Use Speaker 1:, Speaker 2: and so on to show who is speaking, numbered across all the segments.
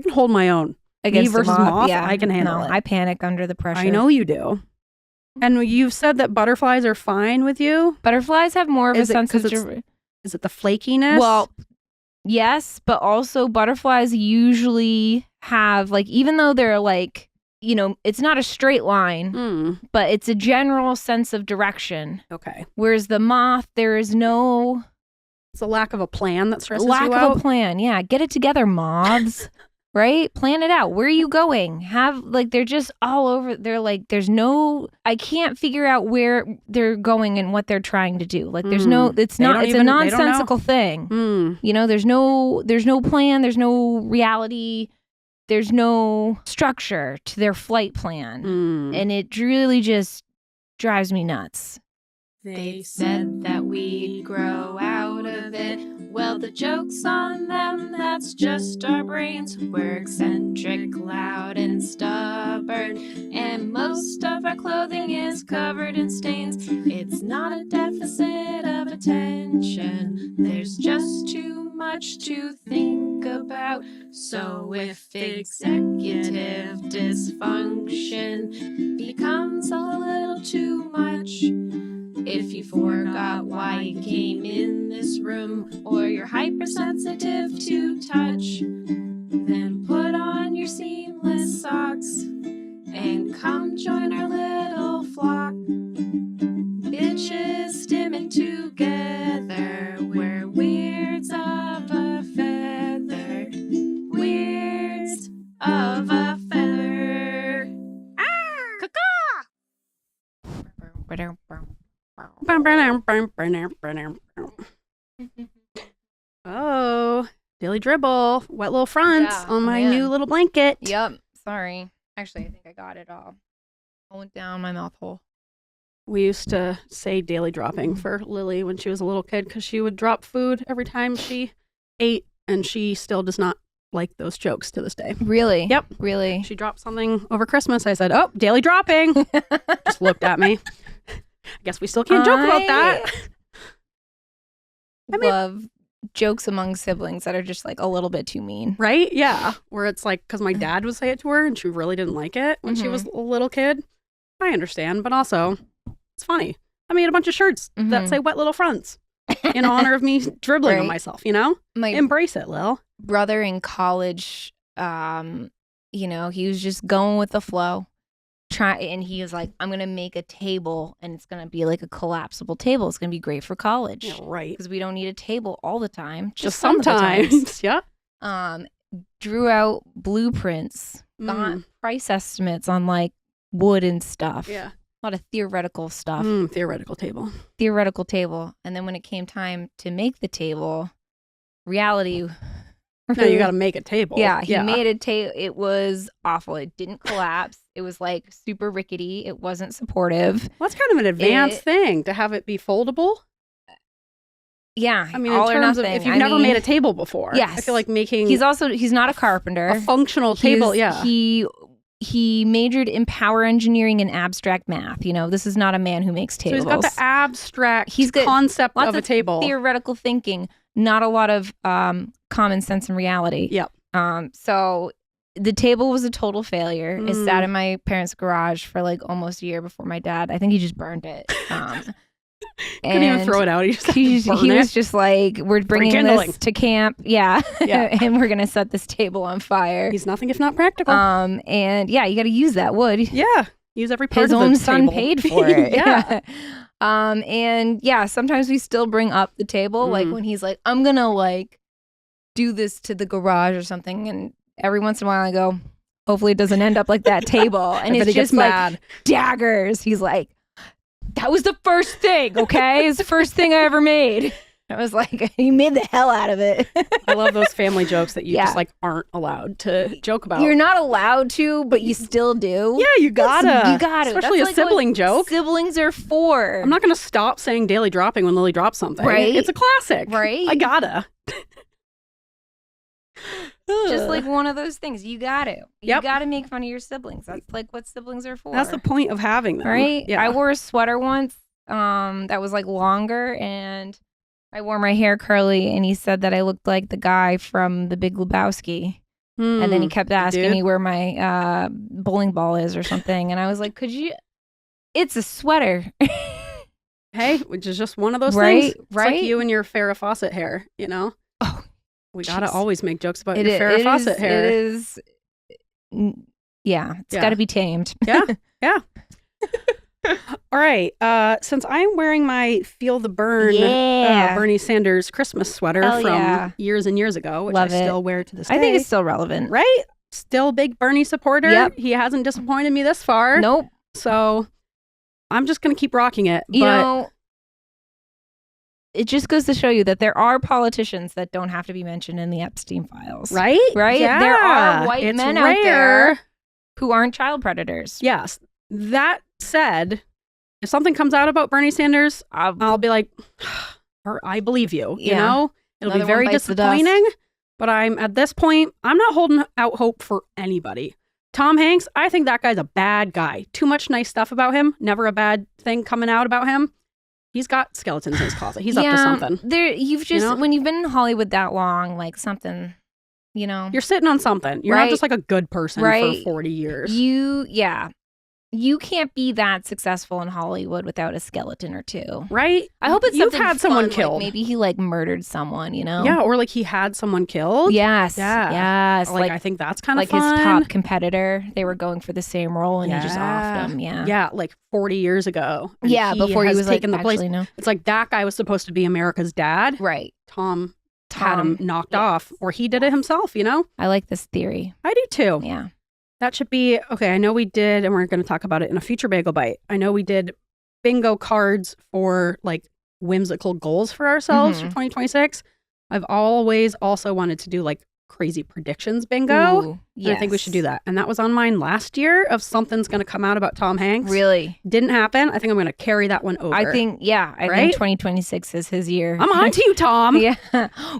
Speaker 1: can hold my own.
Speaker 2: Against
Speaker 1: Me versus
Speaker 2: a moth,
Speaker 1: moth,
Speaker 2: yeah.
Speaker 1: I can handle it.
Speaker 2: I panic under the pressure.
Speaker 1: I know you do. And you've said that butterflies are fine with you?
Speaker 2: Butterflies have more of a sense of...
Speaker 1: Is it the flakiness?
Speaker 2: Well, yes, but also butterflies usually have, like, even though they're like, you know, it's not a straight line, but it's a general sense of direction.
Speaker 1: Okay.
Speaker 2: Whereas the moth, there is no...
Speaker 1: It's a lack of a plan that stresses you out?
Speaker 2: Lack of a plan, yeah. Get it together, moths. Right? Plan it out. Where are you going? They're just all over. They're like, there's no, I can't figure out where they're going and what they're trying to do. Like, there's no, it's a nonsensical thing. You know, there's no plan. There's no reality. There's no structure to their flight plan. And it really just drives me nuts.
Speaker 3: They said that we'd grow out of it. Well, the joke's on them, that's just our brains. We're eccentric, loud, and stubborn. And most of our clothing is covered in stains. It's not a deficit of attention. There's just too much to think about. So if executive dysfunction becomes a little too much, if you forgot why you came in this room, or you're hypersensitive to touch, then put on your seamless socks and come join our little flock. Bitches stimming together, we're weirds of a feather. Weirds of a feather. Ah! Caw-caw!
Speaker 1: Oh, daily dribble, wet little fronts on my new little blanket.
Speaker 2: Yep. Sorry. Actually, I think I got it all. I went down my mouth hole.
Speaker 1: We used to say daily dropping for Lily when she was a little kid because she would drop food every time she ate, and she still does not like those jokes to this day.
Speaker 2: Really?
Speaker 1: Yep.
Speaker 2: Really?
Speaker 1: She dropped something over Christmas. I said, "Oh, daily dropping." Just looked at me. I guess we still can't joke about that.
Speaker 2: I love jokes among siblings that are just like a little bit too mean.
Speaker 1: Right? Yeah. Where it's like, because my dad would say it to her and she really didn't like it when she was a little kid. I understand, but also it's funny. I made a bunch of shirts that say wet little fronts in honor of me dribbling on myself, you know? Embrace it, Lil.
Speaker 2: Brother in college, you know, he was just going with the flow. And he was like, I'm going to make a table and it's going to be like a collapsible table. It's going to be great for college.
Speaker 1: Yeah, right.
Speaker 2: Because we don't need a table all the time.
Speaker 1: Just sometimes. Yeah.
Speaker 2: Drew out blueprints, got price estimates on like wood and stuff.
Speaker 1: Yeah.
Speaker 2: A lot of theoretical stuff.
Speaker 1: Theoretical table.
Speaker 2: And then when it came time to make the table, reality...
Speaker 1: No, you got to make a table.
Speaker 2: Yeah, he made a table. It was awful. It didn't collapse. It was like super rickety. It wasn't supportive.
Speaker 1: Well, that's kind of an advanced thing to have it be foldable.
Speaker 2: Yeah,
Speaker 1: I mean, in terms of if you've never made a table before,
Speaker 2: yes,
Speaker 1: I feel like making.
Speaker 2: He's not a carpenter.
Speaker 1: A functional table. Yeah,
Speaker 2: he majored in power engineering and abstract math. You know, this is not a man who makes tables.
Speaker 1: So he's got the abstract concept of a table,
Speaker 2: theoretical thinking. Not a lot of common sense and reality.
Speaker 1: Yep.
Speaker 2: So the table was a total failure. It sat in my parents' garage for like almost a year before my dad. I think he just burned it.
Speaker 1: Couldn't even throw it out. He
Speaker 2: was just like, we're bringing this to camp. Yeah. And we're going to set this table on fire.
Speaker 1: He's nothing if not practical.
Speaker 2: And yeah, you got to use that wood.
Speaker 1: Yeah. Use every part
Speaker 2: of the table. His own son paid for it.
Speaker 1: Yeah.
Speaker 2: And yeah, sometimes we still bring up the table, like when he's like, I'm gonna like do this to the garage or something, and every once in a while I go, hopefully it doesn't end up like that table. And it's just like daggers. He's like, that was the first thing, okay? It's the first thing I ever made. I was like, he made the hell out of it.
Speaker 1: I love those family jokes that you just like aren't allowed to joke about.
Speaker 2: You're not allowed to, but you still do.
Speaker 1: Yeah, you gotta.
Speaker 2: You gotta.
Speaker 1: Especially a sibling joke.
Speaker 2: Siblings are for.
Speaker 1: I'm not gonna stop saying daily dropping when Lily drops something.
Speaker 2: Right.
Speaker 1: It's a classic.
Speaker 2: Right.
Speaker 1: I gotta.
Speaker 2: Just like one of those things. You gotta. You gotta make fun of your siblings. That's like what siblings are for.
Speaker 1: That's the point of having them.
Speaker 2: Right?
Speaker 1: Yeah.
Speaker 2: I wore a sweater once that was like longer, and I wore my hair curly, and he said that I looked like the guy from The Big Lebowski. And then he kept asking
Speaker 1: dude.
Speaker 2: me where my bowling ball is or something. And I was like, it's a sweater.
Speaker 1: Hey, which is just one of those
Speaker 2: Right,
Speaker 1: things. It's
Speaker 2: right.
Speaker 1: like you and your Farrah Fawcett hair, you know?
Speaker 2: Oh,
Speaker 1: We gotta
Speaker 2: jeez.
Speaker 1: always make jokes about your Farrah Fawcett hair.
Speaker 2: It is. Yeah, it's got to be tamed.
Speaker 1: Yeah. All right. Since I'm wearing my Feel the Burn Bernie Sanders Christmas sweater
Speaker 2: Hell
Speaker 1: from
Speaker 2: yeah.
Speaker 1: years and years ago, which
Speaker 2: Love
Speaker 1: I
Speaker 2: it.
Speaker 1: still wear to this day.
Speaker 2: I think it's still relevant.
Speaker 1: Right? Still big Bernie supporter.
Speaker 2: Yep.
Speaker 1: He hasn't disappointed me this far.
Speaker 2: Nope.
Speaker 1: So I'm just going to keep rocking it.
Speaker 2: You know, it just goes to show you that there are politicians that don't have to be mentioned in the Epstein files.
Speaker 1: Right?
Speaker 2: Right?
Speaker 1: Yeah.
Speaker 2: There are white
Speaker 1: It's
Speaker 2: men
Speaker 1: rare.
Speaker 2: out there who aren't child predators.
Speaker 1: Yes. That said, if something comes out about Bernie Sanders, I'll be like, I believe you. You
Speaker 2: Yeah.
Speaker 1: know? It'll
Speaker 2: Another
Speaker 1: be very
Speaker 2: one bites the dust.
Speaker 1: disappointing. But at this point, I'm not holding out hope for anybody. Tom Hanks, I think that guy's a bad guy. Too much nice stuff about him. Never a bad thing coming out about him. He's got skeletons in his closet. He's up to something.
Speaker 2: You've just, when you've been in Hollywood that long, like something, you know.
Speaker 1: You're sitting on something. You're not just like a good person for 40 years.
Speaker 2: You can't be that successful in Hollywood without a skeleton or two.
Speaker 1: Right?
Speaker 2: I hope it's
Speaker 1: You've
Speaker 2: something
Speaker 1: had someone
Speaker 2: fun,
Speaker 1: killed.
Speaker 2: Like maybe he murdered someone, you know?
Speaker 1: Yeah, or like he had someone killed.
Speaker 2: Yes.
Speaker 1: Yeah.
Speaker 2: Yes.
Speaker 1: Like I think that's kind of
Speaker 2: like
Speaker 1: fun.
Speaker 2: his top competitor. They were going for the same role and he just offed him. Yeah.
Speaker 1: Yeah, like 40 years ago. And
Speaker 2: before he
Speaker 1: has
Speaker 2: was
Speaker 1: taken
Speaker 2: like,
Speaker 1: the place.
Speaker 2: actually, no.
Speaker 1: It's like that guy was supposed to be America's dad.
Speaker 2: Right.
Speaker 1: Tom had him knocked off, or he did it himself, you know?
Speaker 2: I like this theory.
Speaker 1: I do too.
Speaker 2: Yeah.
Speaker 1: That should be, okay, I know we did, and we're going to talk about it in a future Bagel Bite. I know we did bingo cards for like whimsical goals for ourselves for 2026. I've always also wanted to do like crazy predictions bingo.
Speaker 2: Ooh,
Speaker 1: And I think we should do that. And that was on mine last year of something's going to come out about Tom Hanks.
Speaker 2: Really?
Speaker 1: Didn't happen. I think I'm going to carry that one over.
Speaker 2: I think 2026 is his year.
Speaker 1: I'm on to you, Tom.
Speaker 2: Yeah.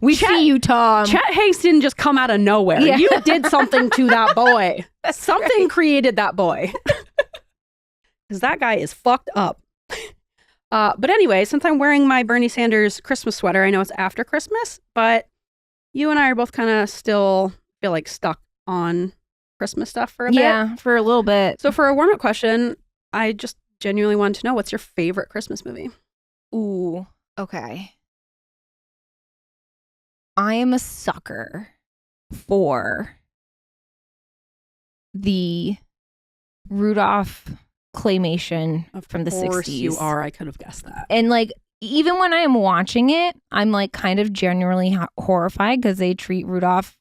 Speaker 2: We see you, Tom.
Speaker 1: Chet Hanks didn't just come out of nowhere.
Speaker 2: Yeah.
Speaker 1: You did something to that boy. Something created that boy. Because that guy is fucked up. But anyway, since I'm wearing my Bernie Sanders Christmas sweater, I know it's after Christmas, but you and I are both kind of still feel like stuck on Christmas stuff for a bit.
Speaker 2: Yeah, for a little bit.
Speaker 1: So for a warm-up question, I just genuinely wanted to know, what's your favorite Christmas movie?
Speaker 2: Ooh, okay. I am a sucker for the Rudolph claymation from the 60s.
Speaker 1: Of course you are. I could have guessed that.
Speaker 2: And like, even when I'm watching it, I'm like kind of genuinely horrified because they treat Rudolph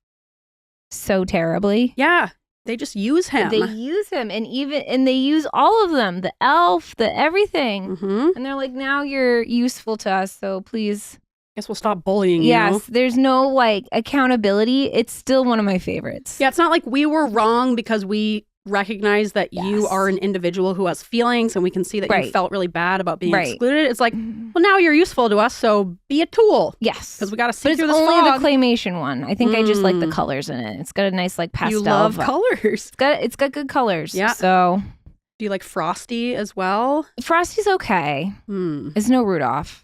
Speaker 2: so terribly.
Speaker 1: Yeah. They just use him.
Speaker 2: They use him and they use all of them, the elf, the everything.
Speaker 1: Mm-hmm.
Speaker 2: And they're like, now you're useful to us, so please.
Speaker 1: Guess we'll stop bullying you.
Speaker 2: Yes, there's no like accountability. It's still one of my favorites.
Speaker 1: Yeah, it's not like we were wrong because we recognize that you
Speaker 2: Yes.
Speaker 1: are an individual who has feelings and we can see that you
Speaker 2: Right.
Speaker 1: felt really bad about being
Speaker 2: Right.
Speaker 1: excluded. It's like, well, now you're useful to us, so be a tool.
Speaker 2: Yes.
Speaker 1: Because we got to
Speaker 2: But
Speaker 1: see
Speaker 2: it's
Speaker 1: through this
Speaker 2: only
Speaker 1: fog.
Speaker 2: the claymation one. I think I just like the
Speaker 1: Mm.
Speaker 2: colors in it. It's got a nice like pastel.
Speaker 1: You love
Speaker 2: vibe.
Speaker 1: colors.
Speaker 2: It's got good colors.
Speaker 1: Yeah.
Speaker 2: So
Speaker 1: Do you like Frosty as well?
Speaker 2: Frosty's okay.
Speaker 1: Hmm.
Speaker 2: It's no Rudolph.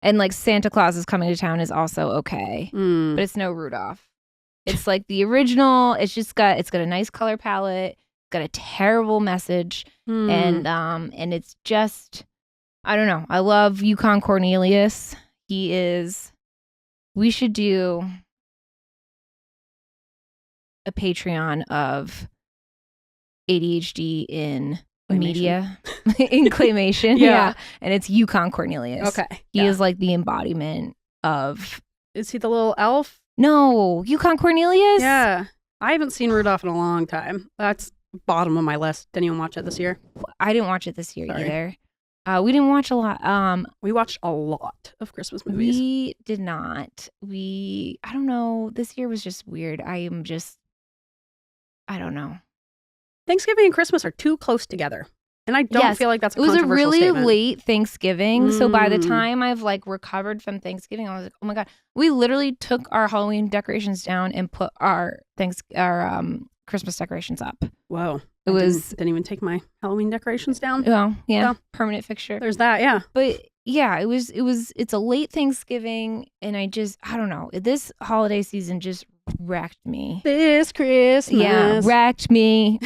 Speaker 2: And like Santa Claus is Coming to Town is also okay.
Speaker 1: Hmm.
Speaker 2: But it's no Rudolph. It's like the original. It's got a nice color palette. It's got a terrible message.
Speaker 1: Hmm.
Speaker 2: And it's just, I don't know. I love Yukon Cornelius. We should do a Patreon of ADHD in
Speaker 1: Claymation.
Speaker 2: media, in claymation.
Speaker 1: Yeah.
Speaker 2: And it's Yukon Cornelius.
Speaker 1: Okay.
Speaker 2: He is like the embodiment of,
Speaker 1: Is he the little elf?
Speaker 2: no, Yukon Cornelius?
Speaker 1: Yeah. I haven't seen Rudolph in a long time. That's bottom of my list. Didn't even watch it this year.
Speaker 2: I didn't watch it this year
Speaker 1: Sorry.
Speaker 2: either. We didn't watch a lot.
Speaker 1: We watched a lot of Christmas movies.
Speaker 2: We did not. I don't know. This year was just weird. I don't know.
Speaker 1: Thanksgiving and Christmas are too close together. And I don't
Speaker 2: Yes,
Speaker 1: feel like that's a
Speaker 2: It was a
Speaker 1: controversial
Speaker 2: really
Speaker 1: statement.
Speaker 2: late Thanksgiving. So by the
Speaker 1: Mm.
Speaker 2: time I've like recovered from Thanksgiving, I was like, oh my God. We literally took our Halloween decorations down and put our Christmas decorations up.
Speaker 1: Whoa.
Speaker 2: It was,
Speaker 1: Didn't even take my Halloween decorations down.
Speaker 2: well, yeah,
Speaker 1: Yeah.
Speaker 2: permanent fixture.
Speaker 1: There's that, yeah.
Speaker 2: But yeah, it's a late Thanksgiving. And I don't know. This holiday season just wrecked me.
Speaker 1: This Christmas.
Speaker 2: Yeah, wrecked me.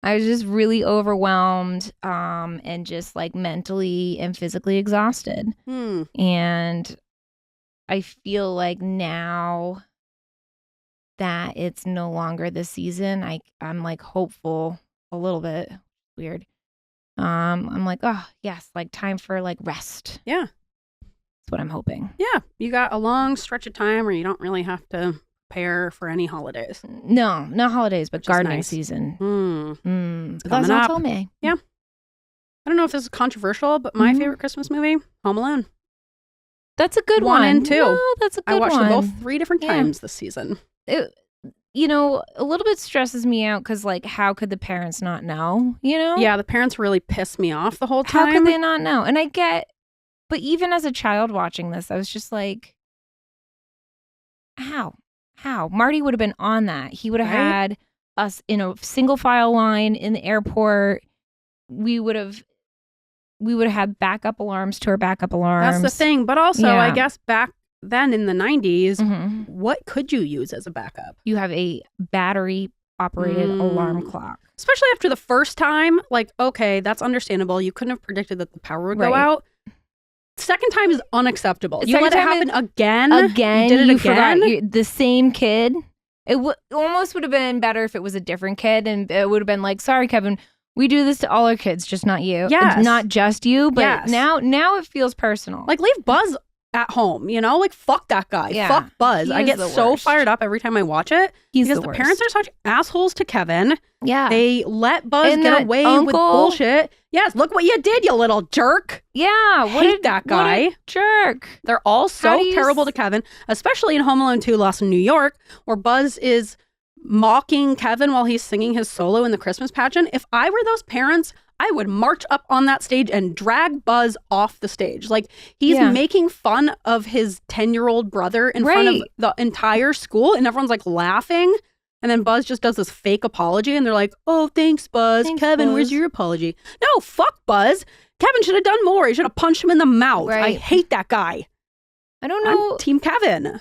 Speaker 2: I was just really overwhelmed and just like mentally and physically exhausted. And I feel like now that it's no longer the season, I'm like hopeful a little bit. Weird. I'm like, oh yes, like time for like rest.
Speaker 1: Yeah.
Speaker 2: That's what I'm hoping.
Speaker 1: Yeah. You got a long stretch of time where you don't really have to prepare for any holidays.
Speaker 2: No, not holidays, but
Speaker 1: Which is
Speaker 2: gardening
Speaker 1: nice.
Speaker 2: season. That's
Speaker 1: coming
Speaker 2: all
Speaker 1: up.
Speaker 2: told me.
Speaker 1: Yeah. I don't know if this is controversial, but my favorite Christmas movie, Home Alone.
Speaker 2: That's a good
Speaker 1: one.
Speaker 2: one.
Speaker 1: And two.
Speaker 2: No, that's a good one.
Speaker 1: I watched them both 3 different times this season.
Speaker 2: It, a little bit stresses me out because, like, how could the parents not know,
Speaker 1: Yeah, the parents really pissed me off the whole time.
Speaker 2: How could they not know? And I get, but even as a child watching this, I was just like, how? Marty would have been on that. He would have had us in a single file line in the airport. We would have had backup alarms to our backup alarms.
Speaker 1: That's the thing. But also, I guess back then in the 90s, what could you use as a backup?
Speaker 2: You have a battery-operated alarm clock.
Speaker 1: Especially after the first time, like, okay, that's understandable. You couldn't have predicted that the power would go out. Second time is unacceptable. You let it happen again.
Speaker 2: Again,
Speaker 1: you did it
Speaker 2: forgot
Speaker 1: again.
Speaker 2: the same kid. It almost would have been better if it was a different kid, and it would have been like, sorry, Kevin, we do this to all our kids, just not you.
Speaker 1: Yes.
Speaker 2: It's not just you, but
Speaker 1: Yes.
Speaker 2: now it feels personal.
Speaker 1: Like, leave Buzz at home, like, fuck that guy.
Speaker 2: Yeah.
Speaker 1: Fuck Buzz.
Speaker 2: He
Speaker 1: I
Speaker 2: is
Speaker 1: get
Speaker 2: the
Speaker 1: so
Speaker 2: worst.
Speaker 1: fired up every time I watch it.
Speaker 2: He's
Speaker 1: because
Speaker 2: the
Speaker 1: the parents are such assholes to Kevin.
Speaker 2: Yeah.
Speaker 1: They let Buzz
Speaker 2: And
Speaker 1: get
Speaker 2: that
Speaker 1: away with
Speaker 2: uncle-
Speaker 1: bullshit. Yes, look what you did, you little jerk.
Speaker 2: Yeah.
Speaker 1: Hate that guy.
Speaker 2: What a jerk.
Speaker 1: They're all
Speaker 2: How
Speaker 1: so
Speaker 2: do you
Speaker 1: terrible to Kevin, especially in Home Alone 2 Lost in New York, where Buzz is mocking Kevin while he's singing his solo in the Christmas pageant. If I were those parents, I would march up on that stage and drag Buzz off the stage. Like, he's making fun of his 10-year-old brother in front of the entire school, and everyone's like laughing. And then Buzz just does this fake apology, and they're like, oh, thanks, Buzz. Kevin,
Speaker 2: Buzz.
Speaker 1: where's your apology? No, fuck Buzz. Kevin should have done more. He should have punched him in the mouth. I
Speaker 2: Right.
Speaker 1: hate that guy.
Speaker 2: I don't know.
Speaker 1: I'm Team Kevin.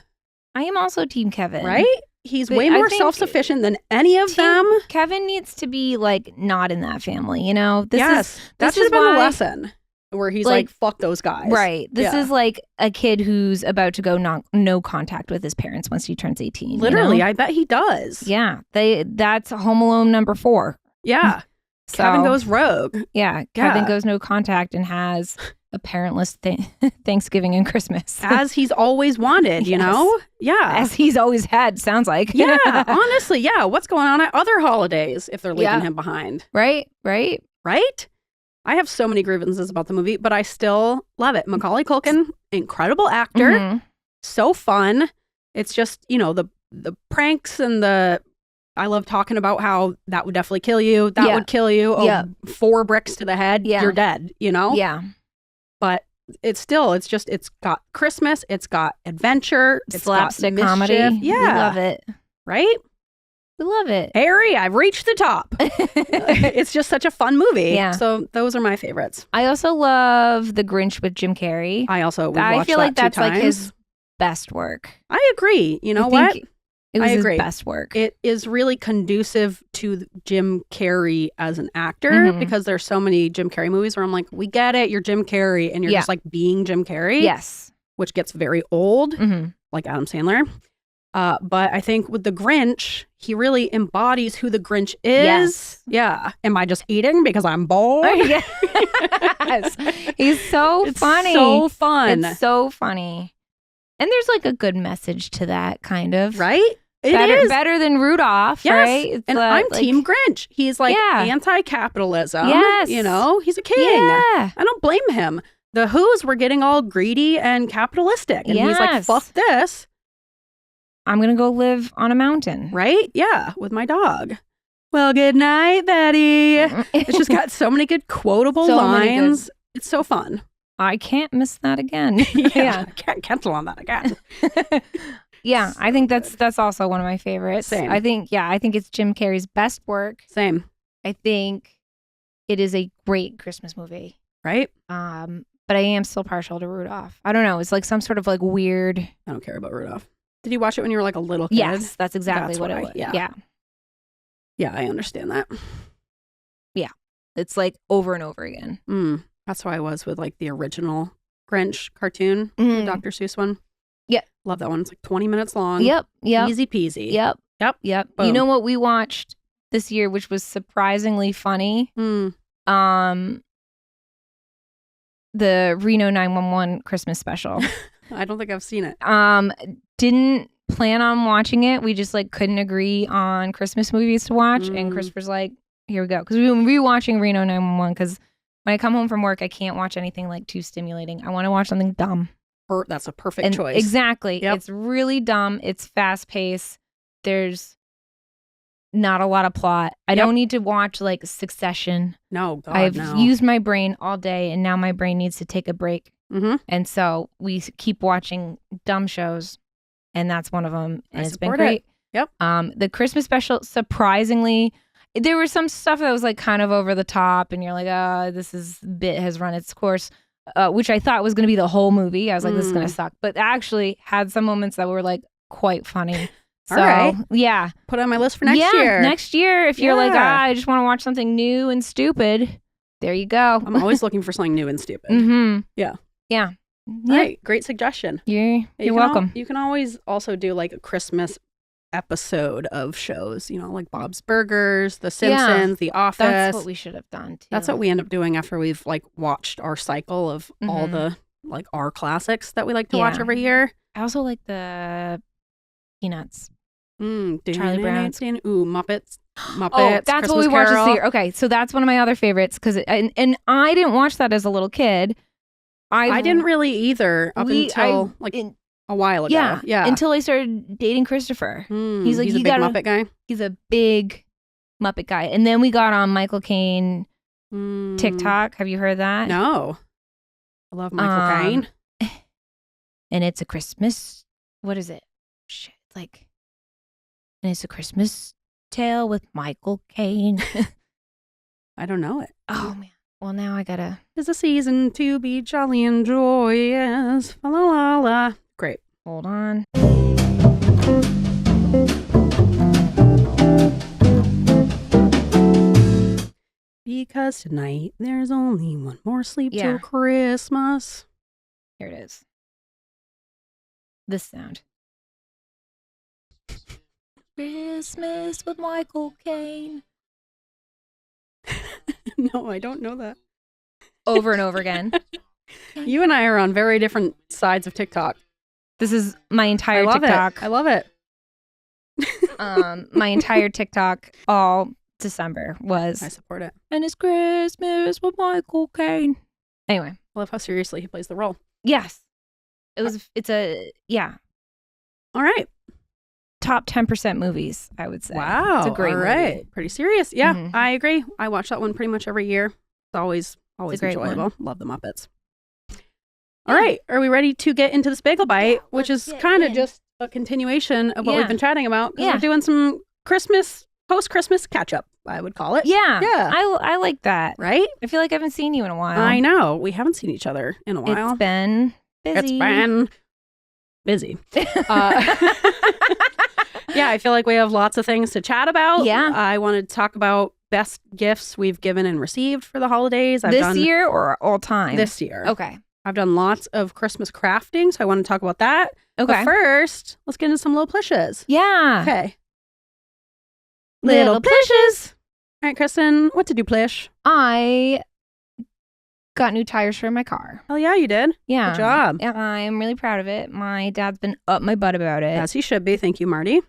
Speaker 2: I am also Team Kevin.
Speaker 1: Right? He's
Speaker 2: But
Speaker 1: way
Speaker 2: I
Speaker 1: more
Speaker 2: think
Speaker 1: self-sufficient than any of them.
Speaker 2: Kevin needs to be like not in that family, This
Speaker 1: Yes. That
Speaker 2: this
Speaker 1: should
Speaker 2: is
Speaker 1: have been the
Speaker 2: why-
Speaker 1: lesson. Where he's like, fuck those guys.
Speaker 2: Right. This
Speaker 1: Yeah.
Speaker 2: is like a kid who's about to go no contact with his parents once he turns 18.
Speaker 1: Literally, I bet he does.
Speaker 2: Yeah. That's Home Alone number 4.
Speaker 1: Yeah.
Speaker 2: So,
Speaker 1: Kevin goes rogue.
Speaker 2: Yeah. Kevin
Speaker 1: Yeah.
Speaker 2: goes no contact and has a parentless Thanksgiving and Christmas.
Speaker 1: As he's always wanted, you
Speaker 2: Yes.
Speaker 1: know? Yeah.
Speaker 2: As he's always had, sounds like.
Speaker 1: Yeah. Honestly, yeah. What's going on at other holidays if they're leaving
Speaker 2: Yeah.
Speaker 1: him behind?
Speaker 2: Right?
Speaker 1: Right? I have so many grievances about the movie, but I still love it. Macaulay Culkin, incredible actor.
Speaker 2: Mhm.
Speaker 1: So fun. It's just, the pranks and I love talking about how that would definitely kill you. That
Speaker 2: Yeah.
Speaker 1: would kill you. Oh,
Speaker 2: Yeah.
Speaker 1: 4 bricks to the head.
Speaker 2: Yeah.
Speaker 1: You're dead,
Speaker 2: Yeah.
Speaker 1: But it's got Christmas. It's got adventure. It's
Speaker 2: Slapstick
Speaker 1: got
Speaker 2: comedy.
Speaker 1: mischief.
Speaker 2: We
Speaker 1: Yeah.
Speaker 2: love it.
Speaker 1: Right?
Speaker 2: We love it.
Speaker 1: Harry, I've reached the top. It's just such a fun movie.
Speaker 2: Yeah.
Speaker 1: So those are my favorites.
Speaker 2: I also love The Grinch with Jim Carrey.
Speaker 1: I also
Speaker 2: I
Speaker 1: watched
Speaker 2: feel like
Speaker 1: that
Speaker 2: that's
Speaker 1: 2
Speaker 2: like
Speaker 1: times.
Speaker 2: his best work.
Speaker 1: I agree. You know
Speaker 2: I
Speaker 1: what?
Speaker 2: think It was
Speaker 1: I agree.
Speaker 2: his best work.
Speaker 1: It is really conducive to Jim Carrey as an actor
Speaker 2: Mhm.
Speaker 1: because there's so many Jim Carrey movies where I'm like, we get it, you're Jim Carrey, and you're
Speaker 2: Yeah.
Speaker 1: just like being Jim Carrey,
Speaker 2: Yes.
Speaker 1: which gets very old,
Speaker 2: hmm
Speaker 1: like Adam Sandler. But I think with the Grinch, he really embodies who the Grinch is.
Speaker 2: Yes.
Speaker 1: Yeah. Am I just eating because I'm bored?
Speaker 2: Yes. He's so
Speaker 1: It's
Speaker 2: funny.
Speaker 1: so fun.
Speaker 2: It's so funny. And there's like a good message to that kind of.
Speaker 1: Right? It is.
Speaker 2: Better than Rudolph,
Speaker 1: Yes.
Speaker 2: right? It's
Speaker 1: And
Speaker 2: like-
Speaker 1: I'm Team Grinch. He's like
Speaker 2: Yeah.
Speaker 1: anti-capitalism.
Speaker 2: Yes.
Speaker 1: He's a king.
Speaker 2: Yeah.
Speaker 1: I don't blame him. The Who's were getting all greedy and capitalistic. And he's like,
Speaker 2: Yes.
Speaker 1: fuck this.
Speaker 2: I'm going to go live on a mountain.
Speaker 1: Right? Yeah. With my dog. Well, good night, Betty. It's just got so many good quotable
Speaker 2: So many good-
Speaker 1: lines. It's so fun.
Speaker 2: I can't miss that again.
Speaker 1: Yeah. Can't cancel on that again.
Speaker 2: Yeah, I think that's also one of my favorites.
Speaker 1: Same.
Speaker 2: I think it's Jim Carrey's best work.
Speaker 1: Same.
Speaker 2: I think it is a great Christmas movie.
Speaker 1: Right?
Speaker 2: But I am still partial to Rudolph. I don't know. It's like some sort of like weird.
Speaker 1: I don't care about Rudolph. Did you watch it when you were like a little kid?
Speaker 2: Yes, that's exactly
Speaker 1: That's
Speaker 2: what it
Speaker 1: why,
Speaker 2: was.
Speaker 1: yeah.
Speaker 2: Yeah.
Speaker 1: Yeah, I understand that.
Speaker 2: It's like over and over again.
Speaker 1: That's how I was with like the original Grinch cartoon, the Dr. Seuss one.
Speaker 2: Yeah.
Speaker 1: Love that one. It's like 20 minutes long.
Speaker 2: Yep.
Speaker 1: Easy peasy.
Speaker 2: Yep. You
Speaker 1: Boom.
Speaker 2: know what we watched this year, which was surprisingly funny? The Reno 911 Christmas special.
Speaker 1: I don't think I've seen it.
Speaker 2: Didn't plan on watching it. We just like couldn't agree on Christmas movies to watch. And Christopher's like, here we go. Because we've been rewatching Reno 911 because when I come home from work, I can't watch anything like too stimulating. I want to watch something dumb.
Speaker 1: That's a perfect choice.
Speaker 2: Exactly.
Speaker 1: Yep.
Speaker 2: It's really dumb. It's fast paced. There's not a lot of plot. I don't need to watch like Succession.
Speaker 1: No, God,
Speaker 2: I've
Speaker 1: no.
Speaker 2: used my brain all day and now my brain needs to take a break. And so we keep watching dumb shows and that's one of them. And it's been great.
Speaker 1: Yep.
Speaker 2: The Christmas special, surprisingly, there was some stuff that was like kind of over the top and you're like, this bit has run its course, which I thought was going to be the whole movie. I was like, this is going to suck. But actually had some moments that were like quite funny. So,
Speaker 1: all right.
Speaker 2: Yeah.
Speaker 1: Put it on my list for next year.
Speaker 2: Next year, if you're like, I just want to watch something new and stupid, there you go.
Speaker 1: I'm always looking for something new and stupid.
Speaker 2: Yeah.
Speaker 1: All right. Great suggestion.
Speaker 2: You're welcome.
Speaker 1: You can always also do like a Christmas episode of shows, like Bob's Burgers, The Simpsons, The Office.
Speaker 2: That's what we should have done too.
Speaker 1: That's what we end up doing after we've like watched our cycle of all the like our classics that we like to watch every year.
Speaker 2: I also like the Peanuts.
Speaker 1: Charlie Brown. Muppets.
Speaker 2: Oh, that's
Speaker 1: Christmas
Speaker 2: what we watched
Speaker 1: Carol.
Speaker 2: this year. Okay, so that's one of my other favorites because and I didn't watch that as a little kid.
Speaker 1: I didn't really either until a while ago. Yeah.
Speaker 2: Until I started dating Christopher. He's like,
Speaker 1: he's a big Muppet guy.
Speaker 2: He's a big Muppet guy. And then we got on Michael Caine TikTok. Have you heard that?
Speaker 1: No. I love Michael Caine.
Speaker 2: And it's a Christmas. What is it? Shit. It's like, and it's a Christmas tale with Michael Caine.
Speaker 1: I don't know it.
Speaker 2: Oh, man. Well, now I gotta.
Speaker 1: 'Tis a season to be jolly and joyous. La la la. Great.
Speaker 2: Hold on.
Speaker 1: Because tonight there's only one more sleep
Speaker 2: Yeah.
Speaker 1: till Christmas.
Speaker 2: Here it is. This sound. Christmas with Michael Caine.
Speaker 1: No, I don't know that.
Speaker 2: Over and over again.
Speaker 1: You and I are on very different sides of TikTok.
Speaker 2: This is my entire TikTok.
Speaker 1: I love it.
Speaker 2: My entire TikTok all December was.
Speaker 1: I support it.
Speaker 2: And it's Christmas with Michael Caine. Anyway.
Speaker 1: I love how seriously he plays the role.
Speaker 2: Yes. It's a
Speaker 1: All right.
Speaker 2: top 10% movies, I would say.
Speaker 1: Wow.
Speaker 2: It's a great
Speaker 1: movie.
Speaker 2: movie.
Speaker 1: Pretty serious. Yeah,
Speaker 2: Mhm.
Speaker 1: I agree. I watch that one pretty much every year. It's always
Speaker 2: great
Speaker 1: enjoyable. Love the Muppets. All right. Are we ready to get into this Bagel Bite, which is kind of just a continuation of what we've been chatting about? Because we're doing some post-Christmas catch-up, I would call it.
Speaker 2: Yeah.
Speaker 1: Yeah.
Speaker 2: I like that.
Speaker 1: Right?
Speaker 2: I feel like I haven't seen you in a while.
Speaker 1: I know. We haven't seen each other in a while.
Speaker 2: It's been busy.
Speaker 1: It's been busy. Yeah, I feel like we have lots of things to chat about.
Speaker 2: Yeah.
Speaker 1: I wanted to talk about best gifts we've given and received for the holidays.
Speaker 2: This year or all time?
Speaker 1: This year.
Speaker 2: Okay.
Speaker 1: I've done lots of Christmas crafting, so I want to talk about that.
Speaker 2: Okay.
Speaker 1: But first, let's get into some little plishes.
Speaker 2: Yeah.
Speaker 1: Okay.
Speaker 2: Little plishes.
Speaker 1: All right, Kristin, what did you plish?
Speaker 2: I got new tires for my car.
Speaker 1: Hell yeah, you did.
Speaker 2: Yeah.
Speaker 1: Good job.
Speaker 2: And I'm really proud of it. My dad's been up my butt about it.
Speaker 1: As he should be. Thank you, Marty.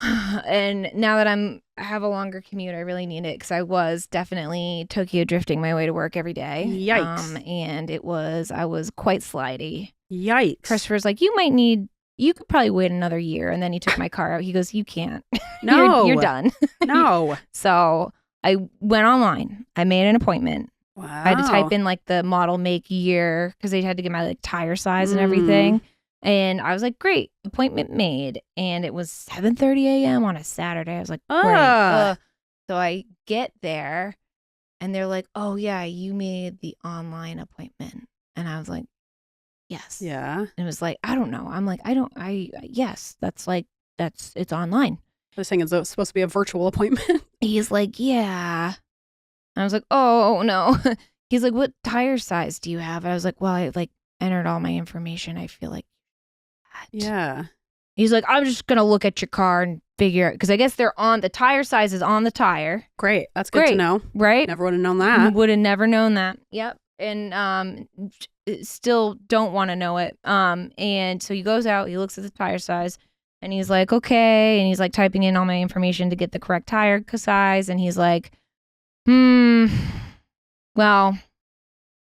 Speaker 2: And now that I have a longer commute, I really need it because I was definitely Tokyo drifting my way to work every day.
Speaker 1: Yikes.
Speaker 2: And I was quite slidey.
Speaker 1: Yikes.
Speaker 2: Christopher's like, you could probably wait another year. And then he took my car out. He goes, you can't.
Speaker 1: No.
Speaker 2: You're done.
Speaker 1: No.
Speaker 2: So I went online. I made an appointment.
Speaker 1: Wow.
Speaker 2: I had to type in like the model, make, year because they had to get my like tire size and everything. And I was like, great, appointment made. And it was 7:30 a.m. on a Saturday. I was like, great. So I get there and they're like, oh yeah, you made the online appointment. And I was like, Yes.
Speaker 1: Yeah.
Speaker 2: And it was like, I don't know. I'm like, yes, it's online.
Speaker 1: I was saying it's supposed to be a virtual appointment.
Speaker 2: He's like, yeah. I was like, oh no. He's like, what tire size do you have? I was like, well, I like entered all my information. I feel like that.
Speaker 1: Yeah.
Speaker 2: He's like, I'm just gonna look at your car and figure it, because I guess the tire size is on the tire.
Speaker 1: Great. That's good to know.
Speaker 2: Right?
Speaker 1: Never would have known that.
Speaker 2: Would have never known that. Yep. And still don't want to know it. And so he goes out, he looks at the tire size, and he's like, okay. And he's like typing in all my information to get the correct tire size. And he's like, well,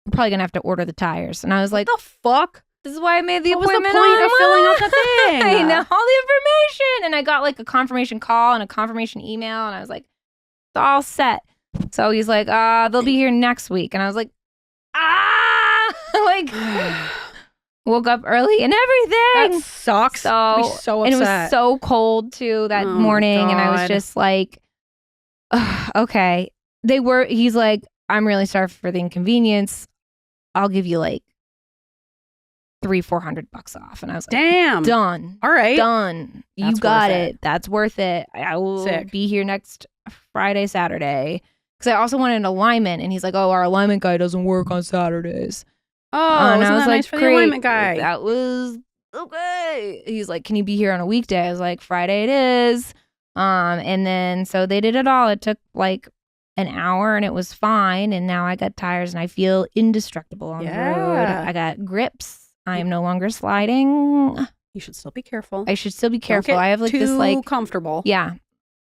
Speaker 2: we're probably gonna have to order the tires. And I was like,
Speaker 1: What the fuck?
Speaker 2: this is why I made the
Speaker 1: What was the
Speaker 2: appointment.
Speaker 1: point of filling out the thing?
Speaker 2: I know all the information. And I got like a confirmation call and a confirmation email. And I was like, it's all set. So he's like, they'll be here next week. And I was like, like woke up early and everything.
Speaker 1: That sucks.
Speaker 2: So,
Speaker 1: I'd be so upset.
Speaker 2: and it was so cold too that morning. And I was
Speaker 1: God.
Speaker 2: just like, okay. He's like, I'm really sorry for the inconvenience. I'll give you like $300-400 off. And I was like,
Speaker 1: Damn.
Speaker 2: done.
Speaker 1: All right.
Speaker 2: Done. You
Speaker 1: That's
Speaker 2: got
Speaker 1: worth
Speaker 2: it. That's worth it. I will
Speaker 1: Sick.
Speaker 2: be here next Friday, Saturday. Because I also wanted an alignment. And he's like, oh, our alignment guy doesn't work on Saturdays.
Speaker 1: Oh,
Speaker 2: And
Speaker 1: wasn't
Speaker 2: I was
Speaker 1: that
Speaker 2: like,
Speaker 1: nice for the
Speaker 2: great.
Speaker 1: alignment guy?
Speaker 2: That was okay. He's like, can you be here on a weekday? I was like, Friday it is. And then so they did it all. It took like an hour and it was fine. And now I got tires and I feel indestructible on the road. I got grips. I am no longer sliding.
Speaker 1: You should still be careful.
Speaker 2: I should still be
Speaker 1: Don't
Speaker 2: careful.
Speaker 1: get
Speaker 2: I have like
Speaker 1: too
Speaker 2: this like
Speaker 1: comfortable.
Speaker 2: yeah.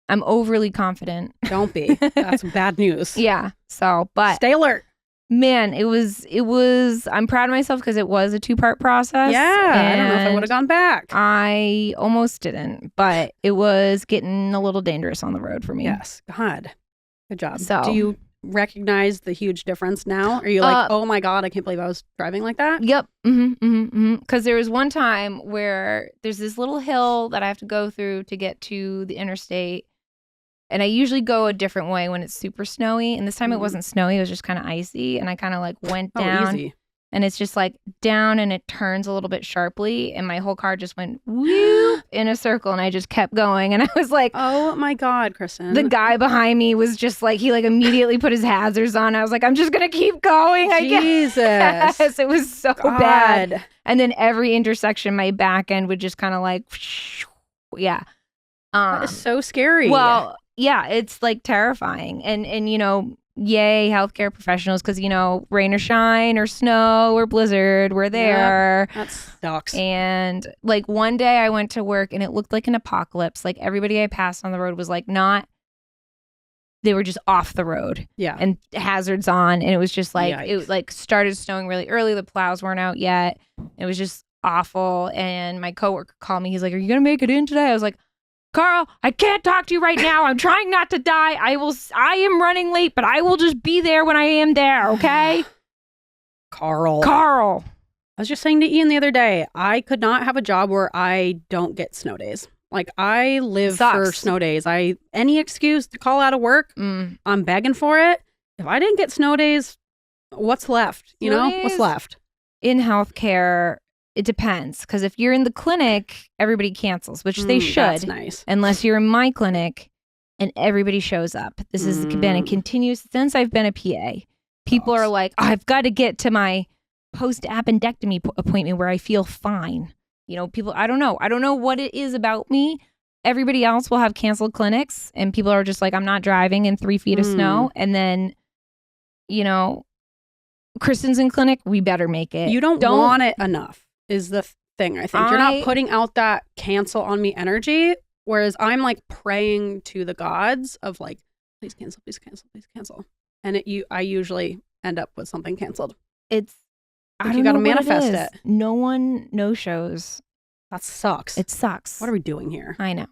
Speaker 2: I'm overly confident.
Speaker 1: Don't be. That's bad news.
Speaker 2: Yeah. So, but
Speaker 1: Stay alert.
Speaker 2: man, it was I'm proud of myself because it was a 2-part process.
Speaker 1: Yeah. I don't know if I
Speaker 2: and
Speaker 1: would have gone back.
Speaker 2: I almost didn't, but it was getting a little dangerous on the road for me.
Speaker 1: Yes. God. Good job.
Speaker 2: So-
Speaker 1: do you recognize the huge difference now? Are you like, oh my God, I can't believe I was driving like that?
Speaker 2: Yep. Because there was one time where there's this little hill that I have to go through to get to the interstate. And I usually go a different way when it's super snowy. And this time it wasn't snowy. It was just kind of icy. And I kind of like went down.
Speaker 1: Easy.
Speaker 2: And it's just like down and it turns a little bit sharply. And my whole car just went whoop in a circle. And I just kept going. And I was like,
Speaker 1: Oh my God, Kristin.
Speaker 2: the guy behind me was just like, he like immediately put his hazards on. I was like, I'm just going to keep going. I
Speaker 1: Jesus.
Speaker 2: guess. It was so
Speaker 1: God.
Speaker 2: bad. And then every intersection, my back end would just kind of like, yeah.
Speaker 1: That is so scary.
Speaker 2: Well, yeah, it's like terrifying. And you know, yay, healthcare professionals, because, you know, rain or shine or snow or blizzard, we're there.
Speaker 1: that sucks.
Speaker 2: And like one day I went to work and it looked like an apocalypse. Like everybody I passed on the road was like they were just off the road.
Speaker 1: Yeah.
Speaker 2: And hazards on. And it was just like,
Speaker 1: Yikes.
Speaker 2: it like started snowing really early. The plows weren't out yet. It was just awful. And my coworker called me. He's like, are you going to make it in today? I was like, Carl, I can't talk to you right now. I'm trying not to die. I am running late, but I will just be there when I am there, okay?
Speaker 1: Carl.
Speaker 2: Carl.
Speaker 1: I was just saying to Ian the other day, I could not have a job where I don't get snow days. Like, I live for
Speaker 2: Sucks.
Speaker 1: snow days. Any excuse to call out of work, I'm begging for it. If I didn't get snow days, what's left? You
Speaker 2: Snow
Speaker 1: know, what's
Speaker 2: days?
Speaker 1: left?
Speaker 2: In healthcare, it depends. Because if you're in the clinic, everybody cancels, which they should.
Speaker 1: That's nice.
Speaker 2: Unless you're in my clinic and everybody shows up. This has been a continuous, since I've been a PA. People are like, oh, I've got to get to my post-appendectomy appointment where I feel fine. You know, people, I don't know what it is about me. Everybody else will have canceled clinics and people are just like, I'm not driving in 3 feet of snow. And then, you know, Kristin's in clinic, we better make it.
Speaker 1: You don't want it enough is the thing, I think. You're not putting out that cancel on me energy, whereas I'm like praying to the gods of like, please cancel, please cancel, please cancel. And I usually end up with something canceled.
Speaker 2: It's,
Speaker 1: Like,
Speaker 2: I don't
Speaker 1: you gotta
Speaker 2: know what
Speaker 1: manifest
Speaker 2: is.
Speaker 1: it.
Speaker 2: No one no-shows.
Speaker 1: That sucks.
Speaker 2: It sucks.
Speaker 1: What are we doing here?
Speaker 2: I know.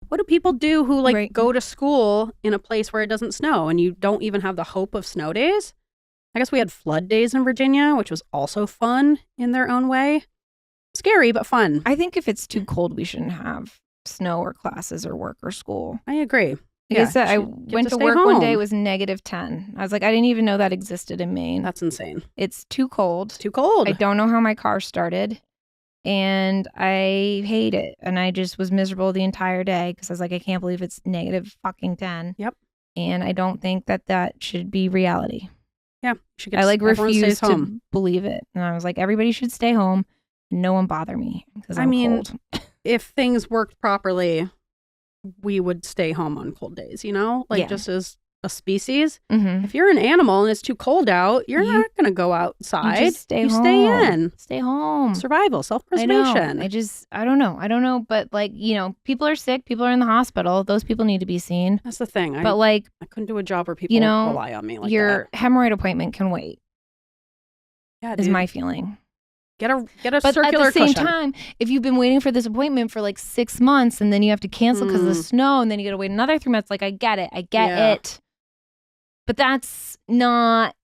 Speaker 1: What do people do who like
Speaker 2: Right.
Speaker 1: go to school in a place where it doesn't snow and you don't even have the hope of snow days? I guess we had flood days in Virginia, which was also fun in their own way. Scary, but fun.
Speaker 2: I think if it's too cold, we shouldn't have snow or classes or work or school.
Speaker 1: I agree.
Speaker 2: Like I said, I
Speaker 1: she
Speaker 2: went
Speaker 1: gets
Speaker 2: to
Speaker 1: stay
Speaker 2: work one day, it
Speaker 1: home.
Speaker 2: was -10. I was like, I didn't even know that existed in Maine.
Speaker 1: That's insane.
Speaker 2: It's too cold.
Speaker 1: Too cold.
Speaker 2: I don't know how my car started. And I hate it. And I just was miserable the entire day because I was like, I can't believe it's -10.
Speaker 1: Yep.
Speaker 2: And I don't think that should be reality.
Speaker 1: Yeah. She
Speaker 2: I like
Speaker 1: everyone
Speaker 2: refuse
Speaker 1: stays
Speaker 2: to
Speaker 1: home.
Speaker 2: believe it. And I was like, everybody should stay home. No one bother me because I'm cold.
Speaker 1: If things worked properly, we would stay home on cold days, you know? Like just as a species.
Speaker 2: Mm-hmm.
Speaker 1: If you're an animal and it's too cold out, you're
Speaker 2: You-
Speaker 1: not going to go outside.
Speaker 2: You just stay home.
Speaker 1: Stay in.
Speaker 2: Stay home.
Speaker 1: Survival,
Speaker 2: I
Speaker 1: self-preservation.
Speaker 2: know. I don't know. But like, you know, people are sick. People are in the hospital. Those people need to be seen.
Speaker 1: That's the thing.
Speaker 2: But like,
Speaker 1: I couldn't do a job where people
Speaker 2: you know,
Speaker 1: rely on me like
Speaker 2: your
Speaker 1: that.
Speaker 2: hemorrhoid appointment can wait,
Speaker 1: Yeah,
Speaker 2: is
Speaker 1: dude.
Speaker 2: my feeling.
Speaker 1: Get a
Speaker 2: But
Speaker 1: circular
Speaker 2: at the same
Speaker 1: cushion.
Speaker 2: time, if you've been waiting for this appointment for like 6 months and then you have to cancel because of the snow and then you got to wait another 3 months, like I get it.
Speaker 1: Yeah.
Speaker 2: But that's not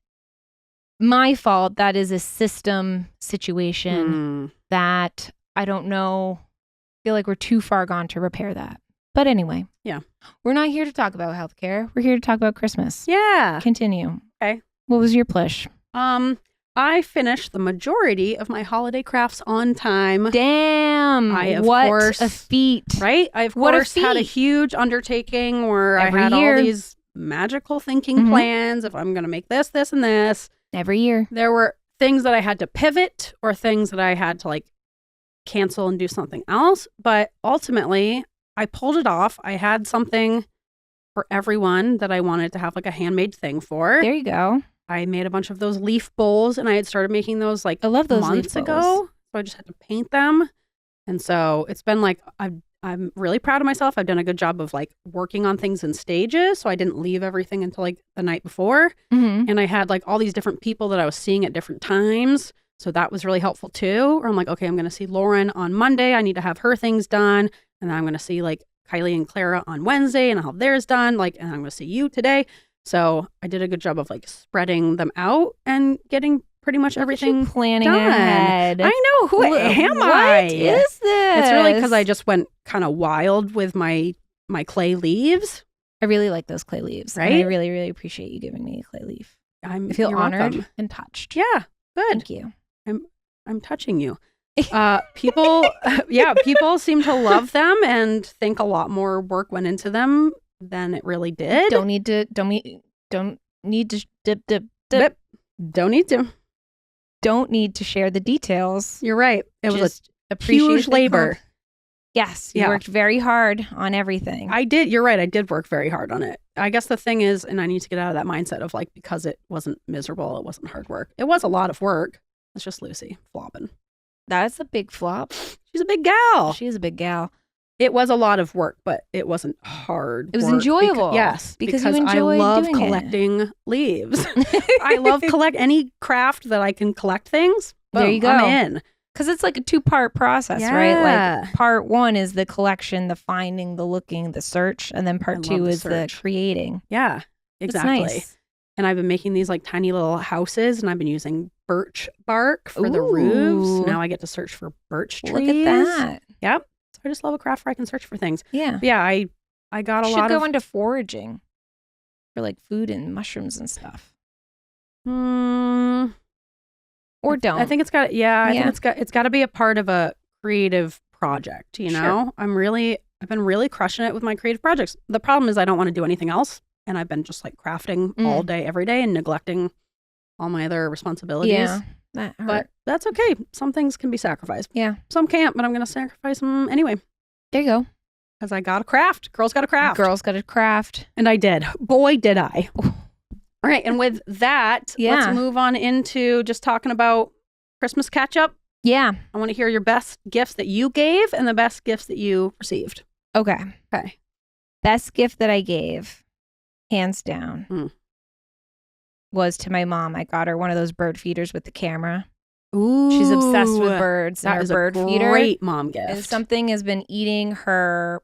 Speaker 2: my fault. That is a system situation that I don't know. I feel like we're too far gone to repair that. But anyway.
Speaker 1: Yeah.
Speaker 2: We're not here to talk about healthcare. We're here to talk about Christmas.
Speaker 1: Yeah.
Speaker 2: Continue.
Speaker 1: Okay.
Speaker 2: What was your push?
Speaker 1: I finished the majority of my holiday crafts on time.
Speaker 2: Damn. What a feat.
Speaker 1: Right? I, of
Speaker 2: What a
Speaker 1: course, had a
Speaker 2: feat.
Speaker 1: huge undertaking where
Speaker 2: Every
Speaker 1: I had
Speaker 2: year.
Speaker 1: all these magical thinking plans. If I'm going to make this, this, and this.
Speaker 2: Every year.
Speaker 1: There were things that I had to pivot or things that I had to like cancel and do something else. But ultimately, I pulled it off. I had something for everyone that I wanted to have like a handmade thing for.
Speaker 2: There you go.
Speaker 1: I made a bunch of those leaf bowls and I had started making those like
Speaker 2: I love those
Speaker 1: months
Speaker 2: leaf
Speaker 1: ago.
Speaker 2: bowls.
Speaker 1: So I just had to paint them. And so it's been like, I'm really proud of myself. I've done a good job of like working on things in stages. So I didn't leave everything until like the night before.
Speaker 2: Mm-hmm.
Speaker 1: And I had like all these different people that I was seeing at different times. So that was really helpful too. Or I'm like, okay, I'm going to see Lauren on Monday. I need to have her things done. And then I'm going to see like Kylie and Clara on Wednesday and I'll have theirs done. Like, and I'm going to see you today. So I did a good job of like spreading them out and getting pretty much everything
Speaker 2: planning
Speaker 1: done.
Speaker 2: ahead.
Speaker 1: I know. Who am
Speaker 2: What
Speaker 1: I?
Speaker 2: is this?
Speaker 1: It's really because I just went kind of wild with my clay leaves.
Speaker 2: I really like those clay leaves.
Speaker 1: Right?
Speaker 2: And I really, really appreciate you giving me a clay leaf. I feel
Speaker 1: You're
Speaker 2: honored
Speaker 1: welcome.
Speaker 2: and touched.
Speaker 1: Yeah, good.
Speaker 2: Thank you.
Speaker 1: I'm touching you. People, people seem to love them and think a lot more work went into them than it really did.
Speaker 2: Don't need to Don't need to share the details.
Speaker 1: You're right. It was
Speaker 2: Just
Speaker 1: a
Speaker 2: appreciate
Speaker 1: huge
Speaker 2: the
Speaker 1: labor.
Speaker 2: Yes, you
Speaker 1: Yeah.
Speaker 2: worked very hard on everything.
Speaker 1: I did. You're right. I did work very hard on it. I guess the thing is, and I need to get out of that mindset of like, because it wasn't miserable, it wasn't hard work. It was a lot of work. It's just Lucy flopping.
Speaker 2: That's a big flop.
Speaker 1: She's a big gal.
Speaker 2: She is a big gal.
Speaker 1: It was a lot of work, but it wasn't hard.
Speaker 2: It was
Speaker 1: work
Speaker 2: enjoyable.
Speaker 1: Yes,
Speaker 2: Because you
Speaker 1: I
Speaker 2: enjoyed
Speaker 1: love
Speaker 2: doing it.
Speaker 1: collecting leaves. I love collect any craft that I can collect things.
Speaker 2: There
Speaker 1: Boom,
Speaker 2: you go.
Speaker 1: I'm in.
Speaker 2: Because it's like a 2-part process, right?
Speaker 1: Yeah.
Speaker 2: Like part 1 is the collection, the finding, the looking, the search. And then part
Speaker 1: I
Speaker 2: 2
Speaker 1: love the
Speaker 2: is the
Speaker 1: search.
Speaker 2: creating.
Speaker 1: Yeah, exactly.
Speaker 2: It's nice.
Speaker 1: And I've been making these like tiny little houses and I've been using birch bark for the
Speaker 2: Ooh.
Speaker 1: roofs. Now I get to search for birch trees.
Speaker 2: Look at that.
Speaker 1: Yep. So I just love a craft where I can search for things.
Speaker 2: Yeah.
Speaker 1: But yeah, I got a
Speaker 2: You
Speaker 1: lot
Speaker 2: should go
Speaker 1: of
Speaker 2: into foraging for like food and mushrooms and stuff.
Speaker 1: Mm,
Speaker 2: Or don't.
Speaker 1: I think it's got I
Speaker 2: Yeah.
Speaker 1: think it's got to be a part of a creative project, you
Speaker 2: Sure.
Speaker 1: know? I've been really crushing it with my creative projects. The problem is I don't want to do anything else and I've been just like crafting all day every day and neglecting all my other responsibilities.
Speaker 2: Yeah. That hurt.
Speaker 1: But that's okay. Some things can be sacrificed.
Speaker 2: Yeah.
Speaker 1: Some can't, but I'm going to sacrifice them anyway
Speaker 2: There you go.
Speaker 1: because I got a craft. Girls got a craft.
Speaker 2: Girls got a craft.
Speaker 1: And I did. Boy, did I. All right. And with that,
Speaker 2: Yeah.
Speaker 1: let's move on into just talking about Christmas catch up.
Speaker 2: Yeah.
Speaker 1: I want to hear your best gifts that you gave and the best gifts that you received.
Speaker 2: Okay.
Speaker 1: Okay.
Speaker 2: Best gift that I gave, hands down, was to my mom. I got her one of those bird feeders with the camera.
Speaker 1: Ooh.
Speaker 2: She's obsessed with birds and
Speaker 1: That
Speaker 2: her
Speaker 1: is
Speaker 2: bird
Speaker 1: a
Speaker 2: feeder.
Speaker 1: great mom gift.
Speaker 2: And something has been eating her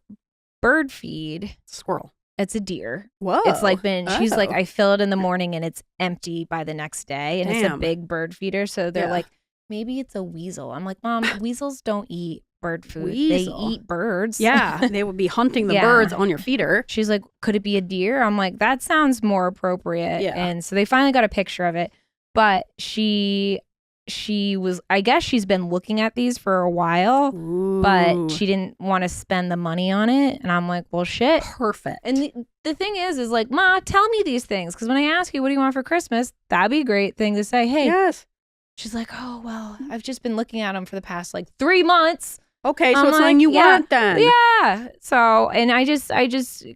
Speaker 2: bird feed.
Speaker 1: Squirrel.
Speaker 2: It's a deer.
Speaker 1: Whoa.
Speaker 2: It's like she's like,
Speaker 1: Oh.
Speaker 2: I fill it in the morning and it's empty by the next day. And it's a
Speaker 1: Damn.
Speaker 2: big bird feeder. So they're
Speaker 1: Yeah.
Speaker 2: like, maybe it's a weasel. I'm like, Mom, weasels don't eat bird food.
Speaker 1: Weasel.
Speaker 2: They eat birds.
Speaker 1: Yeah, they would be hunting the
Speaker 2: Yeah.
Speaker 1: birds on your feeder.
Speaker 2: She's like, could it be a deer? I'm like, that sounds more appropriate.
Speaker 1: Yeah.
Speaker 2: And so they finally got a picture of it. But she was, I guess she's been looking at these for a while, but
Speaker 1: Ooh.
Speaker 2: she didn't want to spend the money on it. And I'm like, well, shit.
Speaker 1: Perfect.
Speaker 2: And the thing is like, Ma, tell me these things. Because when I ask you, what do you want for Christmas? That'd be a great thing to say. Hey,
Speaker 1: yes.
Speaker 2: she's like, oh, well, I've just been looking at them for the past like 3 months.
Speaker 1: Okay, so
Speaker 2: I'm
Speaker 1: it's something you
Speaker 2: yeah,
Speaker 1: want then.
Speaker 2: Yeah. So, and I just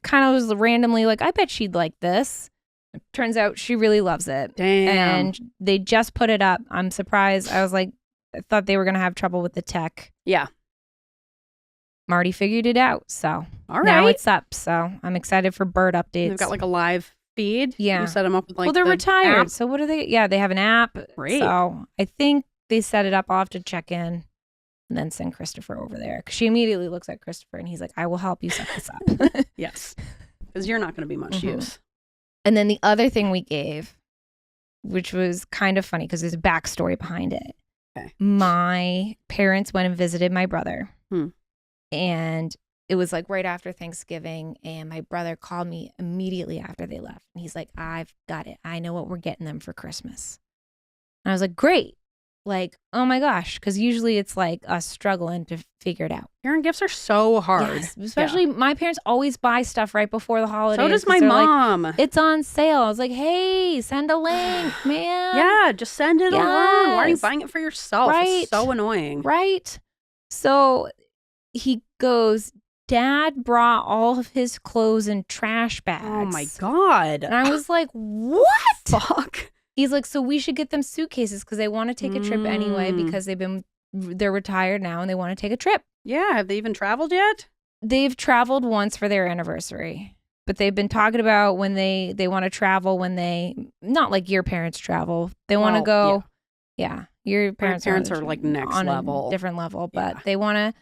Speaker 2: kind of was randomly like, I bet she'd like this. Turns out she really loves it.
Speaker 1: Damn.
Speaker 2: And they just put it up. I'm surprised. I was like, I thought they were going to have trouble with the tech.
Speaker 1: Yeah.
Speaker 2: Marty figured it out. So
Speaker 1: All right.
Speaker 2: now it's up. So I'm excited for bird updates.
Speaker 1: They've got like a live feed.
Speaker 2: Yeah.
Speaker 1: You set them up with like
Speaker 2: well, they're
Speaker 1: the
Speaker 2: retired.
Speaker 1: app.
Speaker 2: So what are they? Yeah, they have an app.
Speaker 1: Great.
Speaker 2: So I think they set it up. I'll have to check in and then send Christopher over there. Because she immediately looks at Christopher and he's like, I will help you set this up.
Speaker 1: Yes. Because you're not going to be much use.
Speaker 2: And then the other thing we gave, which was kind of funny because there's a backstory behind it.
Speaker 1: Okay.
Speaker 2: My parents went and visited my brother.
Speaker 1: Hmm.
Speaker 2: And it was like right after Thanksgiving. And my brother called me immediately after they left. And he's like, I've got it. I know what we're getting them for Christmas. And I was like, great. Like, oh my gosh. Because usually it's like us struggling to figure it out.
Speaker 1: Parent gifts are so hard.
Speaker 2: Yes, especially my parents always buy stuff right before the holidays.
Speaker 1: So does
Speaker 2: 'cause
Speaker 1: my
Speaker 2: they're like,
Speaker 1: mom.
Speaker 2: it's on sale. I was like, hey, send a link, man.
Speaker 1: Yeah, just send it along. Why are you
Speaker 2: Yes.
Speaker 1: buying it for yourself?
Speaker 2: Right.
Speaker 1: It's so annoying.
Speaker 2: Right? So he goes, Dad brought all of his clothes in trash bags.
Speaker 1: Oh my God.
Speaker 2: And I was like, what?
Speaker 1: Fuck.
Speaker 2: He's like, so we should get them suitcases because they want to take a trip anyway because they're retired now and they want to take a trip.
Speaker 1: Yeah, have they even traveled yet?
Speaker 2: They've traveled once for their anniversary, but they've been talking about when they want to travel when they, not like your parents travel. They want to
Speaker 1: Well,
Speaker 2: go. Yeah. Your parents
Speaker 1: are like next
Speaker 2: on
Speaker 1: level.
Speaker 2: a different level, but
Speaker 1: Yeah.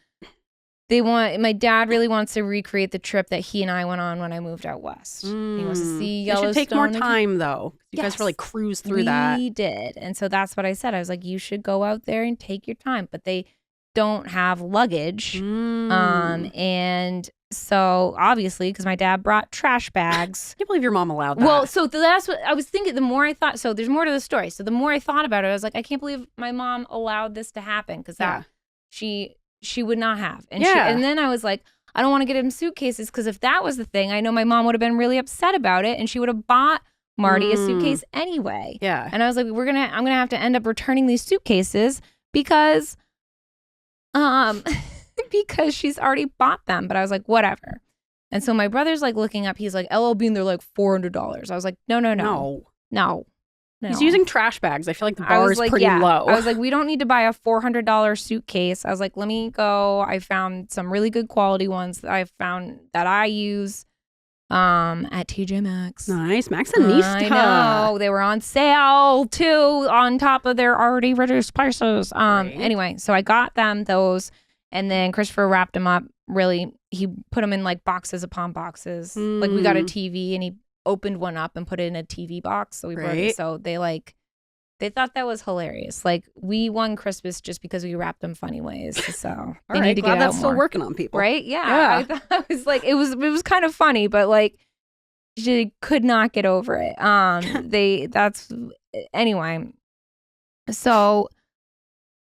Speaker 2: my dad really wants to recreate the trip that he and I went on when I moved out west. He wants to see
Speaker 1: It
Speaker 2: Yellowstone.
Speaker 1: should take more
Speaker 2: again.
Speaker 1: time though. You guys
Speaker 2: Yes.
Speaker 1: really cruise through that.
Speaker 2: We did. And so that's what I said. I was like, you should go out there and take your time. But they don't have luggage. And so obviously, because my dad brought trash bags.
Speaker 1: I can't believe your mom allowed that.
Speaker 2: Well, so that's what I was thinking. The more I thought, so there's more to the story. So the more I thought about it, I was like, I can't believe my mom allowed this to happen because she would not have. And and then I was like, I don't want to get him suitcases because if that was the thing, I know my mom would have been really upset about it and she would have bought Marty a suitcase anyway.
Speaker 1: Yeah.
Speaker 2: And I was like, I'm gonna have to end up returning these suitcases because because she's already bought them. But I was like, whatever. And so my brother's like looking up, he's like, LL Bean, they're like $400. I was like, no.
Speaker 1: He's using trash bags. I feel like the
Speaker 2: I
Speaker 1: bar
Speaker 2: was
Speaker 1: is
Speaker 2: like,
Speaker 1: pretty low.
Speaker 2: I was like, we don't need to buy a $400 suitcase. I was like, let me go. I found some really good quality ones that I found that I use at TJ Maxx.
Speaker 1: Nice. Maxxinista.
Speaker 2: I know. They were on sale too, on top of their already reduced prices. Anyway, so I got them those, and then Christopher wrapped them up. Really, he put them in like boxes upon boxes. Like we got a TV and he opened one up and put it in a TV box. So we brought it. So they thought that was hilarious. Like we won Christmas just because we wrapped them funny ways. So they need to
Speaker 1: glad
Speaker 2: get
Speaker 1: that's
Speaker 2: out
Speaker 1: still
Speaker 2: more.
Speaker 1: working on people.
Speaker 2: Right? Yeah. I thought it was like it was kind of funny, but like she could not get over it. Anyway. So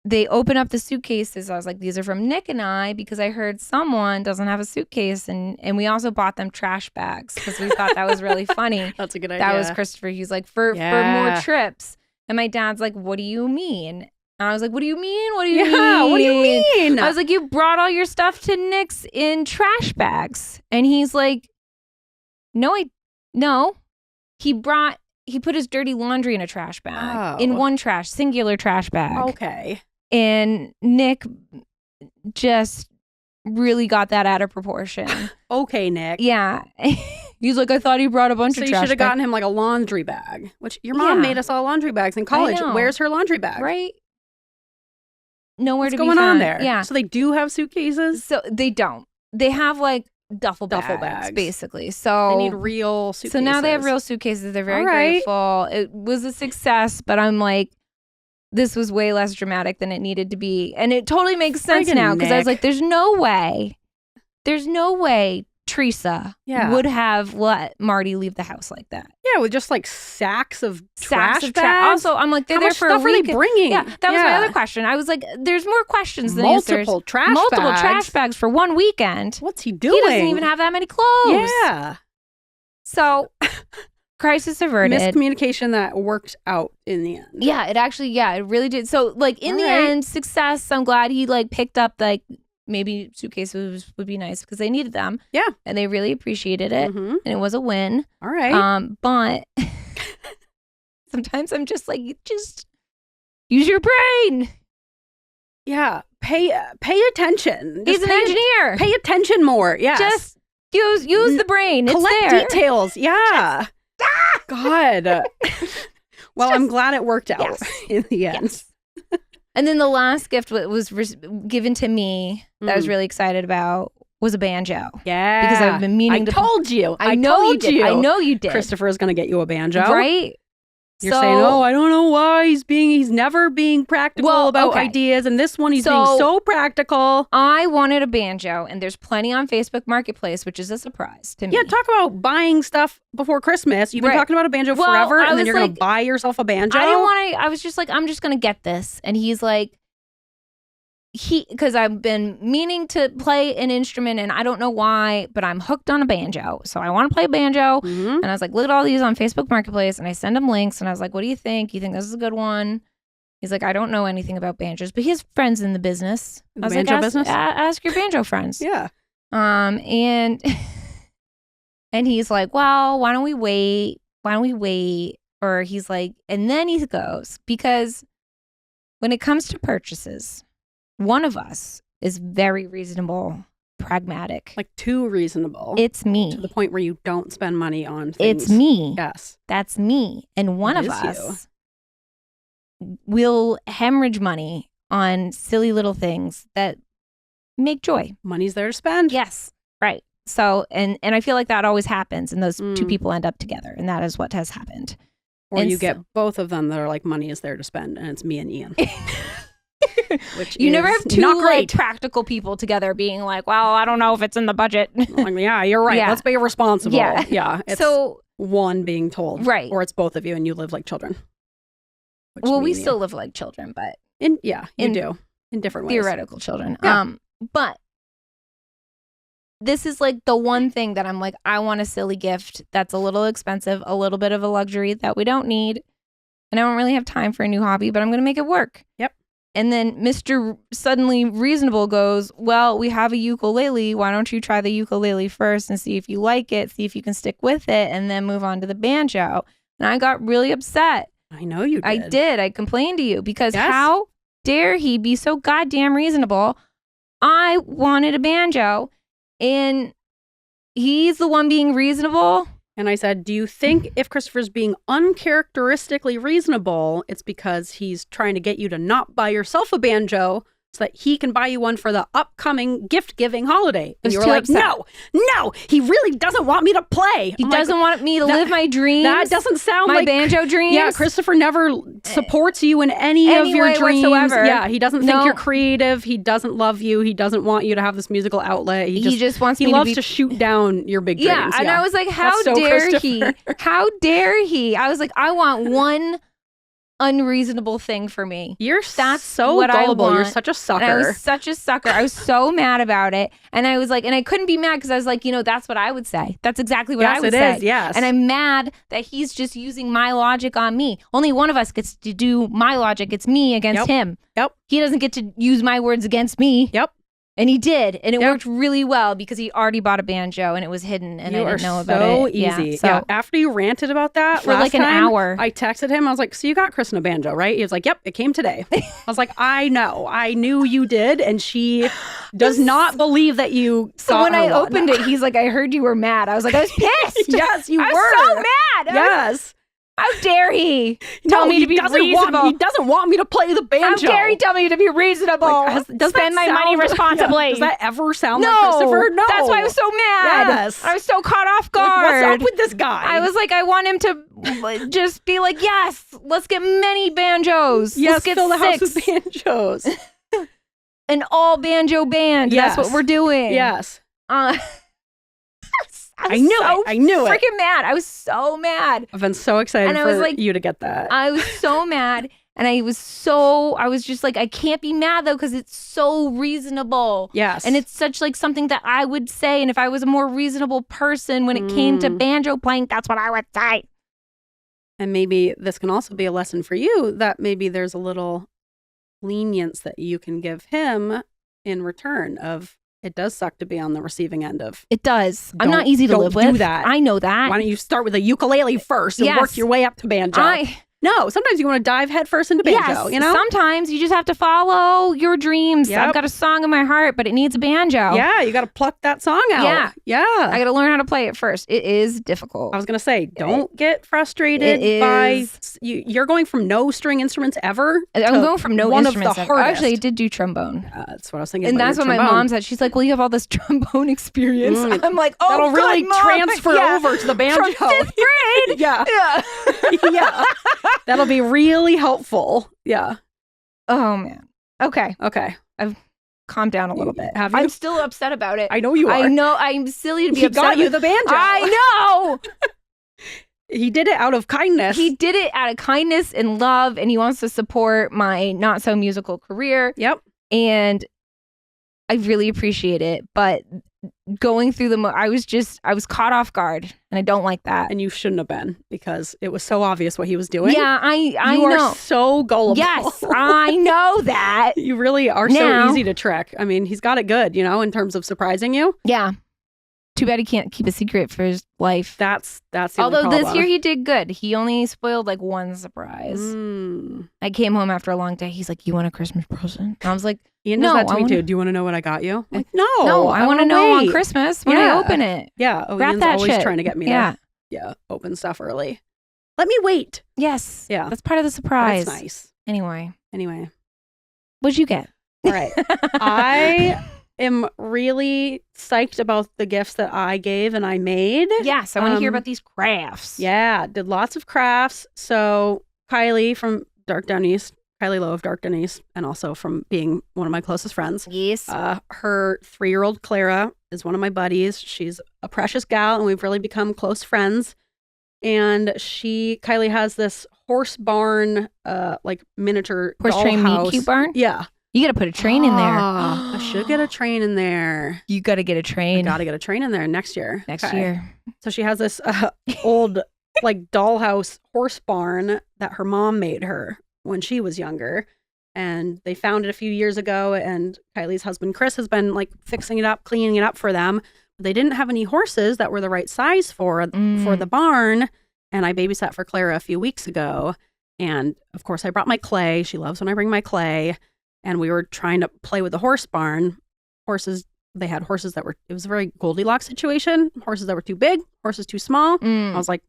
Speaker 2: they open up the suitcases. I was like, these are from Nick and I because I heard someone doesn't have a suitcase. And we also bought them trash bags because we thought that was really funny.
Speaker 1: That's a good idea.
Speaker 2: That was Christopher. He's like, for more trips. And my dad's like, what do you mean? And I was like, what do you mean? What do you mean?
Speaker 1: What do you mean?
Speaker 2: I was like, you brought all your stuff to Nick's in trash bags. And he's like, no. He put his dirty laundry in a trash bag. In one singular trash bag.
Speaker 1: Okay.
Speaker 2: And Nick just really got that out of proportion.
Speaker 1: Okay, Nick.
Speaker 2: Yeah. He's like, I thought he brought a bunch of trash bags.
Speaker 1: So you should have gotten him like a laundry bag, which your mom made us all laundry bags in college. Where's her laundry bag?
Speaker 2: Right? Nowhere
Speaker 1: What's
Speaker 2: to be
Speaker 1: going
Speaker 2: found.
Speaker 1: on there?
Speaker 2: Yeah.
Speaker 1: So they do have suitcases?
Speaker 2: So they don't. They have like duffel bags, basically. So
Speaker 1: they need real suitcases.
Speaker 2: So now they have real suitcases. They're very grateful. It was a success, but I'm like, this was way less dramatic than it needed to be. And it totally makes sense
Speaker 1: Friggin'
Speaker 2: now because I was
Speaker 1: Nick.
Speaker 2: like, there's no way Teresa would have let Marty leave the house like that.
Speaker 1: Yeah, with just like sacks of
Speaker 2: Sacks
Speaker 1: trash
Speaker 2: of
Speaker 1: bags.
Speaker 2: Also, I'm like, they're
Speaker 1: How
Speaker 2: there
Speaker 1: much
Speaker 2: for
Speaker 1: stuff
Speaker 2: a
Speaker 1: are they
Speaker 2: week.
Speaker 1: bringing?
Speaker 2: Yeah, that was my other question. I was like, there's more questions than
Speaker 1: Multiple
Speaker 2: answers.
Speaker 1: trash
Speaker 2: Multiple
Speaker 1: bags.
Speaker 2: trash bags for one weekend.
Speaker 1: What's he doing?
Speaker 2: He doesn't even have that many clothes.
Speaker 1: Yeah.
Speaker 2: So, crisis averted.
Speaker 1: Miscommunication that worked out in the end.
Speaker 2: Yeah, it really did. So, like, in the end, success. I'm glad he, like, picked up, like, maybe suitcases would be nice because they needed them.
Speaker 1: Yeah.
Speaker 2: And they really appreciated it.
Speaker 1: Mm-hmm.
Speaker 2: And it was a win.
Speaker 1: All right.
Speaker 2: But sometimes I'm just like, just use your brain.
Speaker 1: Yeah. Pay attention.
Speaker 2: He's
Speaker 1: Just
Speaker 2: an engineer.
Speaker 1: Pay attention more. Yeah.
Speaker 2: Just use the brain. It's
Speaker 1: collect
Speaker 2: there.
Speaker 1: details. Yeah. God. Well, I'm glad it worked out in the end.
Speaker 2: Yes. And then the last gift was given to me that I was really excited about was a banjo.
Speaker 1: Yeah.
Speaker 2: Because I've been meaning to.
Speaker 1: Told you.
Speaker 2: I know you did.
Speaker 1: you.
Speaker 2: I know you did.
Speaker 1: Christopher is going to get you a banjo.
Speaker 2: Right?
Speaker 1: You're saying, oh, I don't know why he's never being practical about ideas. And this one, he's being so practical.
Speaker 2: I wanted a banjo, and there's plenty on Facebook Marketplace, which is a surprise to me.
Speaker 1: Yeah, talk about buying stuff before Christmas. You've been talking about a banjo forever, and then you're going to buy yourself a banjo.
Speaker 2: I didn't want to, I was just like, I'm just going to get this. And he's like, because I've been meaning to play an instrument and I don't know why, but I'm hooked on a banjo. So I want to play a banjo.
Speaker 1: Mm-hmm.
Speaker 2: And I was like, look at all these on Facebook Marketplace. And I send him links and I was like, what do you think? You think this is a good one? He's like, I don't know anything about banjos, but he has friends in the business. I was
Speaker 1: banjo
Speaker 2: like,
Speaker 1: business?
Speaker 2: Ask your banjo friends.
Speaker 1: Yeah.
Speaker 2: And he's like, well, why don't we wait? Or he's like, and then he goes, because when it comes to purchases, one of us is very reasonable, pragmatic.
Speaker 1: Like too reasonable.
Speaker 2: It's me.
Speaker 1: To the point where you don't spend money on things.
Speaker 2: It's me.
Speaker 1: Yes.
Speaker 2: That's me. And one of us will hemorrhage money on silly little things that make joy.
Speaker 1: Money's there to spend.
Speaker 2: Yes. Right. So, and I feel like that always happens and those two people end up together. And that is what has happened.
Speaker 1: Or you get both of them that are like, money is there to spend. And it's me and Ian. Which
Speaker 2: you never have two
Speaker 1: not
Speaker 2: like practical people together being like, well, I don't know if it's in the budget.
Speaker 1: Like, yeah, you're right.
Speaker 2: Yeah.
Speaker 1: Let's be responsible.
Speaker 2: Yeah.
Speaker 1: Yeah. It's
Speaker 2: so
Speaker 1: one being told.
Speaker 2: Right.
Speaker 1: Or it's both of you and you live like children.
Speaker 2: Well, we still live like children, but
Speaker 1: you do. In different ways.
Speaker 2: Theoretical children.
Speaker 1: Yeah.
Speaker 2: But this is like the one thing that I'm like, I want a silly gift that's a little expensive, a little bit of a luxury that we don't need. And I don't really have time for a new hobby, but I'm going to make it work.
Speaker 1: Yep.
Speaker 2: And then Mr. Suddenly Reasonable goes, well, we have a ukulele. Why don't you try the ukulele first and see if you like it, see if you can stick with it, and then move on to the banjo. And I got really upset.
Speaker 1: I know you did.
Speaker 2: I did. I complained to you because how dare he be so goddamn reasonable? I wanted a banjo and he's the one being reasonable.
Speaker 1: And I said, do you think if Christopher's being uncharacteristically reasonable, it's because he's trying to get you to not buy yourself a banjo so that he can buy you one for the upcoming gift-giving holiday? And you were like, no, he really doesn't want me to play.
Speaker 2: He doesn't want me to live my dreams.
Speaker 1: That doesn't sound
Speaker 2: my
Speaker 1: like
Speaker 2: banjo dreams.
Speaker 1: Yeah, Christopher never supports you in any of your
Speaker 2: way
Speaker 1: dreams.
Speaker 2: whatsoever.
Speaker 1: Yeah, he doesn't think you're creative. He doesn't love you. He doesn't want you to have this musical outlet. He just wants me to shoot down your big dreams.
Speaker 2: And I was like, how dare he? How dare he? I was like, I want one unreasonable thing for me.
Speaker 1: That's so what gullible. You're such a sucker.
Speaker 2: And I was such a sucker. I was so mad about it. And I was like, and I couldn't be mad because I was like, that's what I would say. That's exactly what I would say.
Speaker 1: Yes.
Speaker 2: And I'm mad that he's just using my logic on me. Only one of us gets to do my logic. It's me against him.
Speaker 1: Yep.
Speaker 2: He doesn't get to use my words against me.
Speaker 1: Yep.
Speaker 2: And he did. And it worked really well because he already bought a banjo and it was hidden and I didn't know about it.
Speaker 1: So easy.
Speaker 2: So
Speaker 1: after you ranted about that
Speaker 2: for like an hour,
Speaker 1: I texted him. I was like, so you got Kristin a banjo, right? He was like, yep, it came today. I was like, I know. I knew you did. And she does not believe that you saw
Speaker 2: So when I
Speaker 1: one.
Speaker 2: opened it, he's like, I heard you were mad. I was like, I was pissed.
Speaker 1: Yes, you were.
Speaker 2: I was so mad.
Speaker 1: Yes.
Speaker 2: How dare he
Speaker 1: No,
Speaker 2: tell me
Speaker 1: he
Speaker 2: to be
Speaker 1: doesn't
Speaker 2: reasonable?
Speaker 1: he doesn't want me to play the
Speaker 2: How
Speaker 1: banjo.
Speaker 2: dare he tell me to be reasonable?
Speaker 1: Like, does
Speaker 2: Spend
Speaker 1: that
Speaker 2: my money
Speaker 1: sound-
Speaker 2: responsibly.
Speaker 1: Yeah. Does that ever sound
Speaker 2: no,
Speaker 1: like Christopher? No.
Speaker 2: That's why I was so mad.
Speaker 1: Yes.
Speaker 2: I was so caught off
Speaker 1: Like,
Speaker 2: guard.
Speaker 1: what's up with this guy?
Speaker 2: I was like, I want him to just be like, yes, let's get many banjos.
Speaker 1: yes,
Speaker 2: let's get
Speaker 1: fill the house with
Speaker 2: 6.
Speaker 1: banjos.
Speaker 2: An all banjo band.
Speaker 1: Yes.
Speaker 2: That's what we're doing.
Speaker 1: Yes.
Speaker 2: I
Speaker 1: knew
Speaker 2: so
Speaker 1: it. I knew it.
Speaker 2: Freaking mad. I was so mad.
Speaker 1: I've been so excited
Speaker 2: And I
Speaker 1: for
Speaker 2: was like-
Speaker 1: you to get that.
Speaker 2: I was so mad. And I was just like, I can't be mad though, because it's so reasonable.
Speaker 1: Yes.
Speaker 2: And it's such like something that I would say. And if I was a more reasonable person when it came to banjo playing, that's what I would say.
Speaker 1: And maybe this can also be a lesson for you that maybe there's a little lenience that you can give him in return of it does suck to be on the receiving end of.
Speaker 2: It does. I'm
Speaker 1: Don't-
Speaker 2: not easy to
Speaker 1: don't
Speaker 2: live
Speaker 1: do
Speaker 2: with.
Speaker 1: that.
Speaker 2: I know that.
Speaker 1: Why don't you start with a ukulele first and
Speaker 2: Yes.
Speaker 1: work your way up to banjo? No, sometimes you want to dive headfirst into banjo,
Speaker 2: yes,
Speaker 1: you know?
Speaker 2: sometimes you just have to follow your dreams.
Speaker 1: Yep.
Speaker 2: I've got a song in my heart, but it needs a banjo.
Speaker 1: Yeah, you got to pluck that song out.
Speaker 2: Yeah.
Speaker 1: Yeah.
Speaker 2: I got to learn how to play it first. It is difficult.
Speaker 1: I was going to say, don't get frustrated
Speaker 2: It
Speaker 1: by
Speaker 2: is.
Speaker 1: you're going from no string instruments ever.
Speaker 2: I'm
Speaker 1: to
Speaker 2: going from no
Speaker 1: one
Speaker 2: instruments.
Speaker 1: of the hardest.
Speaker 2: Actually, I did do trombone.
Speaker 1: That's what I was thinking.
Speaker 2: And
Speaker 1: about
Speaker 2: that's
Speaker 1: your
Speaker 2: what my
Speaker 1: trombone.
Speaker 2: mom said. She's like, well, you have all this trombone experience.
Speaker 1: Mm.
Speaker 2: I'm like, oh,
Speaker 1: That'll
Speaker 2: God,
Speaker 1: really
Speaker 2: Mom.
Speaker 1: transfer
Speaker 2: Yeah.
Speaker 1: over to the banjo.
Speaker 2: From 5th grade.
Speaker 1: Yeah.
Speaker 2: Yeah.
Speaker 1: Yeah. That'll be really helpful. Yeah.
Speaker 2: Oh, man. Okay.
Speaker 1: Okay.
Speaker 2: Calm down a little bit.
Speaker 1: Have you?
Speaker 2: I'm still upset about it.
Speaker 1: I know you are.
Speaker 2: I know. I'm silly to be
Speaker 1: He
Speaker 2: upset.
Speaker 1: got you
Speaker 2: about-
Speaker 1: the banjo.
Speaker 2: I know.
Speaker 1: He did it out of kindness.
Speaker 2: He did it out of kindness and love, and he wants to support my not so musical career.
Speaker 1: Yep.
Speaker 2: And I really appreciate it. But going through I was caught off guard, and I don't like that.
Speaker 1: And you shouldn't have been because it was so obvious what he was doing.
Speaker 2: Yeah, I
Speaker 1: you
Speaker 2: know.
Speaker 1: are so gullible.
Speaker 2: Yes, I know that.
Speaker 1: You really are
Speaker 2: Now-
Speaker 1: so easy to trick. I mean, he's got it good, you know, in terms of surprising you.
Speaker 2: Yeah. Too bad he can't keep a secret for his life.
Speaker 1: That's the
Speaker 2: Although
Speaker 1: only
Speaker 2: this
Speaker 1: problem.
Speaker 2: year he did good. He only spoiled like one surprise. I came home after a long day. He's like, "You want a Christmas present?" And I was like,
Speaker 1: Ian
Speaker 2: No,
Speaker 1: does that to
Speaker 2: I
Speaker 1: me
Speaker 2: wanna-
Speaker 1: too. Do you want to know what I got you? I'm like, no.
Speaker 2: "No, I want to
Speaker 1: wanna
Speaker 2: know on
Speaker 1: wait."
Speaker 2: Christmas when
Speaker 1: Yeah.
Speaker 2: I open it."
Speaker 1: Yeah. Oh,
Speaker 2: Wrap
Speaker 1: Ian's
Speaker 2: that
Speaker 1: always
Speaker 2: shit.
Speaker 1: trying to get me
Speaker 2: Yeah.
Speaker 1: to open stuff early. Let me wait.
Speaker 2: Yes.
Speaker 1: Yeah.
Speaker 2: That's part of the surprise.
Speaker 1: That's nice.
Speaker 2: Anyway,
Speaker 1: Anyway.
Speaker 2: what'd you get?
Speaker 1: All right. I am really psyched about the gifts that I gave and I made.
Speaker 2: Yes, I want to hear
Speaker 1: Um,
Speaker 2: about these crafts.
Speaker 1: Yeah, did lots of crafts. So Kylie from Dark Down East, Kylie Lowe of Dark Down East, and also from being one of my closest friends.
Speaker 2: Yes.
Speaker 1: Her 3-year-old Clara is one of my buddies. She's a precious gal, and we've really become close friends. And Kylie has this horse barn, like miniature
Speaker 2: Horse train meat
Speaker 1: dollhouse.
Speaker 2: cute barn.
Speaker 1: Yeah,
Speaker 2: You got to put a train in there.
Speaker 1: I should get a train in there.
Speaker 2: You got to get a
Speaker 1: I
Speaker 2: train
Speaker 1: got to get a train in there next year.
Speaker 2: next
Speaker 1: Okay.
Speaker 2: year.
Speaker 1: So she has this old like dollhouse horse barn that her mom made her when she was younger. And they found it a few years ago, and Kylie's husband Chris has been like fixing it up, cleaning it up for them. But they didn't have any horses that were the right size for the barn. And I babysat for Clara a few weeks ago. And of course I brought my clay. She loves when I bring my clay. And we were trying to play with the horse barn. They had horses that it was a very Goldilocks situation. Horses that were too big, horses too small. I was like,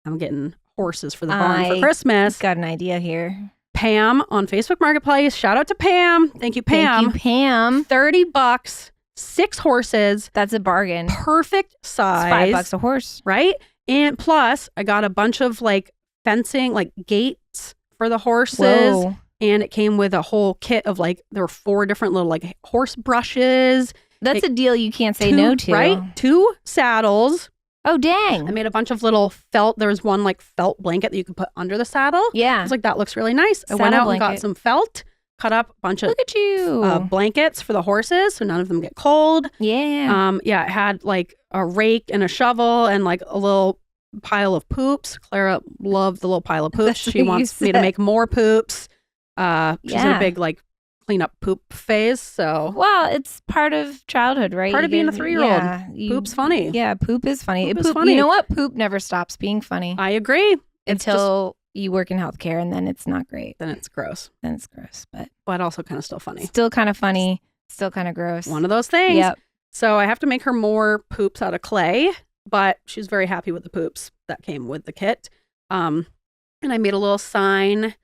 Speaker 1: I'm getting horses for the barn for Christmas.
Speaker 2: Got an idea here.
Speaker 1: Pam on Facebook Marketplace. Shout out to Pam. Thank you, Pam.
Speaker 2: Thank you, Pam.
Speaker 1: $30, 6 horses,
Speaker 2: That's a bargain.
Speaker 1: perfect
Speaker 2: It's
Speaker 1: size.
Speaker 2: $5 a horse.
Speaker 1: Right? And plus, I got a bunch of like fencing, like gates for the horses.
Speaker 2: Whoa.
Speaker 1: And it came with a whole kit of like, there were 4 different little like horse brushes.
Speaker 2: That's a deal you can't say no to.
Speaker 1: Right? 2 saddles.
Speaker 2: Oh,
Speaker 1: I
Speaker 2: dang.
Speaker 1: made a bunch of little felt. There was one like felt blanket that you could put under the saddle. I
Speaker 2: Yeah.
Speaker 1: was like, that looks really nice. I
Speaker 2: Saddle
Speaker 1: went out and got
Speaker 2: blanket.
Speaker 1: some felt, cut up a bunch of
Speaker 2: Look at you.
Speaker 1: blankets for the horses so none of them get cold.
Speaker 2: Yeah.
Speaker 1: It had like a rake and a shovel and like a little pile of poops. Clara loved the little pile of poops.
Speaker 2: That's
Speaker 1: She
Speaker 2: what you
Speaker 1: wants me to
Speaker 2: said.
Speaker 1: make more poops. She's in
Speaker 2: Yeah.
Speaker 1: a big like clean up poop phase. So
Speaker 2: Well, it's part of childhood, right?
Speaker 1: Part
Speaker 2: You
Speaker 1: of being a
Speaker 2: get-
Speaker 1: 3-year-old.
Speaker 2: Yeah,
Speaker 1: poop's funny.
Speaker 2: Yeah, poop is funny.
Speaker 1: Poop is funny.
Speaker 2: You know what? Poop never stops being funny
Speaker 1: I agree. It's just,
Speaker 2: until you work in healthcare, and then it's not great.
Speaker 1: then it's gross,
Speaker 2: Then it's gross,
Speaker 1: but also kind of still funny.
Speaker 2: still kind of funny, still kind of gross.
Speaker 1: One of those things.
Speaker 2: Yep.
Speaker 1: So I have to make her more poops out of clay, but she's very happy with the poops that came with the kit. And I made a little sign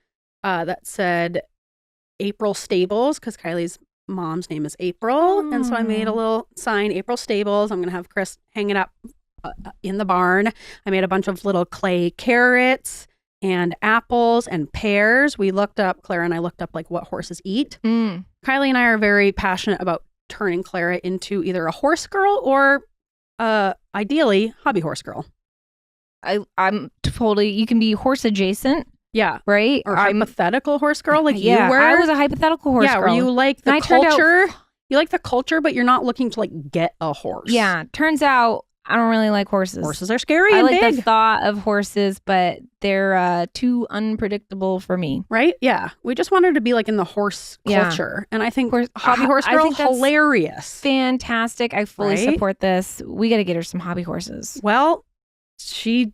Speaker 1: that said April Stables, because Kylie's mom's name is April. And so I made a little sign, April Stables. I'm going to have Chris hang it up in the barn. I made a bunch of little clay carrots and apples and pears. Clara and I looked up like what horses eat. Kylie and I are very passionate about turning Clara into either a horse girl or ideally hobby horse girl.
Speaker 2: I'm totally, you can be horse adjacent.
Speaker 1: Yeah.
Speaker 2: Right?
Speaker 1: Or hypothetical horse girl like you were.
Speaker 2: I was a hypothetical horse girl.
Speaker 1: Yeah, where you like the culture. You like the culture, but you're not looking to like get a horse.
Speaker 2: Yeah. Turns out I don't really like horses.
Speaker 1: Horses are scary
Speaker 2: and
Speaker 1: big.
Speaker 2: I like the thought of horses, but they're too unpredictable for me.
Speaker 1: Right? Yeah. We just want her to be like in the horse culture. And I think hobby horse girl, hilarious.
Speaker 2: Fantastic. I fully support this. We got to get her some hobby horses.
Speaker 1: Well, she's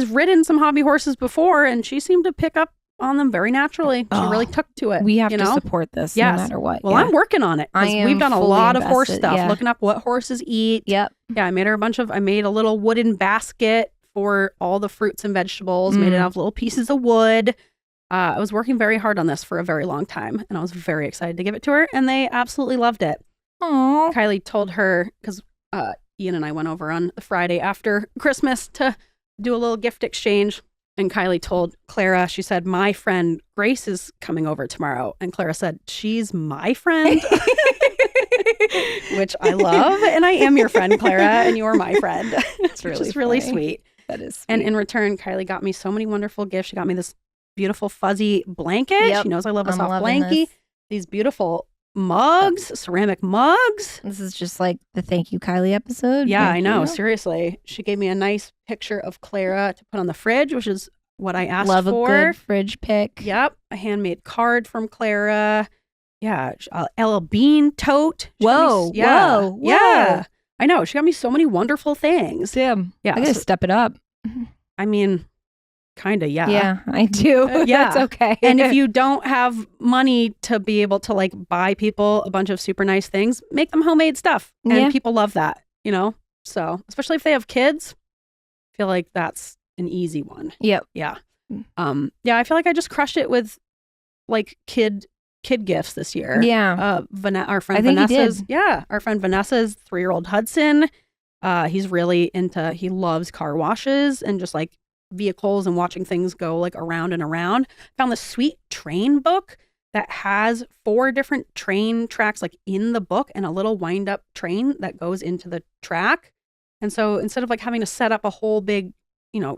Speaker 1: ridden some hobby horses before and she seemed to pick up on them very naturally. She really took to it.
Speaker 2: We have to support this no matter what.
Speaker 1: Well, I'm working on it. We've done a lot of horse stuff, looking up what horses eat.
Speaker 2: Yep.
Speaker 1: Yeah, I made a little wooden basket for all the fruits and vegetables, made it out of little pieces of wood. I was working very hard on this for a very long time and I was very excited to give it to her and they absolutely loved it.
Speaker 2: Aww.
Speaker 1: Kylie told her, because Ian and I went over on the Friday after Christmas to do a little gift exchange. And Kylie told Clara, she said, my friend Grace is coming over tomorrow. And Clara said, she's my friend, which I love. And I am your friend, Clara, and you are my friend. It's really sweet.
Speaker 2: That is sweet.
Speaker 1: And in return, Kylie got me so many wonderful gifts. She got me this beautiful fuzzy blanket. Yep. She knows I love a soft blankie. These beautiful mugs, ceramic mugs.
Speaker 2: This is just like the thank you Kylie episode.
Speaker 1: Yeah, I know. Seriously. She gave me a nice picture of Clara to put on the fridge, which is what I asked for.
Speaker 2: Love a good fridge pic.
Speaker 1: Yep. A handmade card from Clara. Yeah. Ella Bean tote.
Speaker 2: Whoa.
Speaker 1: Yeah. I know. She got me so many wonderful things.
Speaker 2: Damn.
Speaker 1: Yeah.
Speaker 2: I gotta step it up.
Speaker 1: I mean, kind of, yeah.
Speaker 2: Yeah, I do.
Speaker 1: Yeah.
Speaker 2: That's okay.
Speaker 1: And if you don't have money to be able to like buy people a bunch of super nice things, make them homemade stuff. And people love that, So, especially if they have kids, I feel like that's an easy one.
Speaker 2: Yep.
Speaker 1: Yeah. I feel like I just crushed it with like kid gifts this year.
Speaker 2: Yeah.
Speaker 1: Our friend Vanessa's. Yeah. Our friend Vanessa's 3-year-old Hudson. He's really he loves car washes and just like vehicles and watching things go like around and around. Found this sweet train book that has 4 different train tracks like in the book and a little wind up train that goes into the track. And so instead of like having to set up a whole big,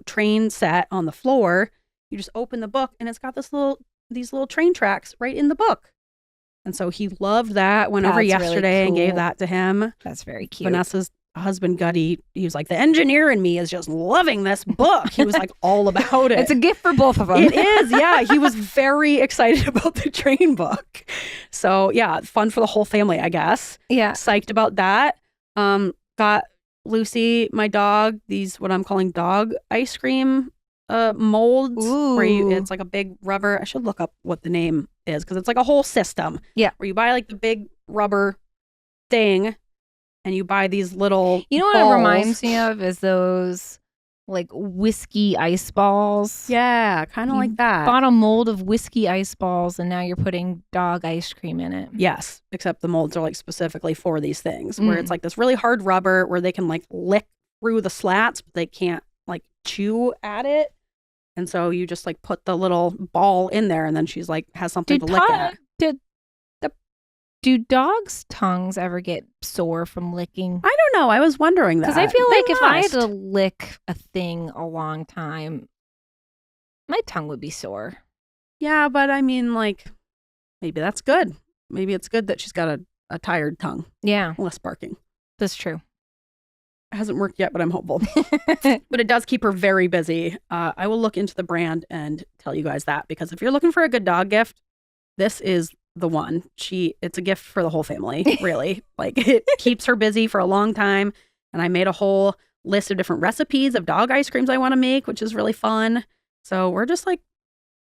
Speaker 1: train set on the floor, you just open the book and it's got these little train tracks right in the book. And so he loved that. Went over yesterday and gave that to him.
Speaker 2: That's very cute.
Speaker 1: Vanessa's husband Gutty, he was like, the engineer in me is just loving this book. He was like all about it.
Speaker 2: It's a gift for both of them.
Speaker 1: It is, yeah. He was very excited about the train book. So yeah, fun for the whole family, I guess.
Speaker 2: Yeah.
Speaker 1: Psyched about that. Got Lucy, my dog, these what I'm calling dog ice cream molds.
Speaker 2: Ooh.
Speaker 1: Where it's like a big rubber. I should look up what the name is because it's like a whole system.
Speaker 2: Yeah.
Speaker 1: Where you buy like the big rubber thing and you buy these little
Speaker 2: what
Speaker 1: balls.
Speaker 2: it reminds me of is those like whiskey ice balls.
Speaker 1: Yeah, kind of like that.
Speaker 2: Bought a mold of whiskey ice balls and now you're putting dog ice cream in it.
Speaker 1: Yes, except the molds are like specifically for these things where it's like this really hard rubber where they can like lick through the slats, but they can't like chew at it. And so you just like put the little ball in there and then she's like has something to lick at.
Speaker 2: Do dogs' tongues ever get sore from licking?
Speaker 1: I don't know. I was wondering that.
Speaker 2: Because I feel like if I had to lick a thing a long time, my tongue would be sore.
Speaker 1: Yeah, but I mean, like, maybe that's good. Maybe it's good that she's got a tired tongue.
Speaker 2: Yeah.
Speaker 1: Less barking.
Speaker 2: That's true.
Speaker 1: It hasn't worked yet, but I'm hopeful. But it does keep her very busy. I will look into the brand and tell you guys that because if you're looking for a good dog gift, this is the one. It's a gift for the whole family, really. Like it keeps her busy for a long time. And I made a whole list of different recipes of dog ice creams I want to make, which is really fun. So we're just like,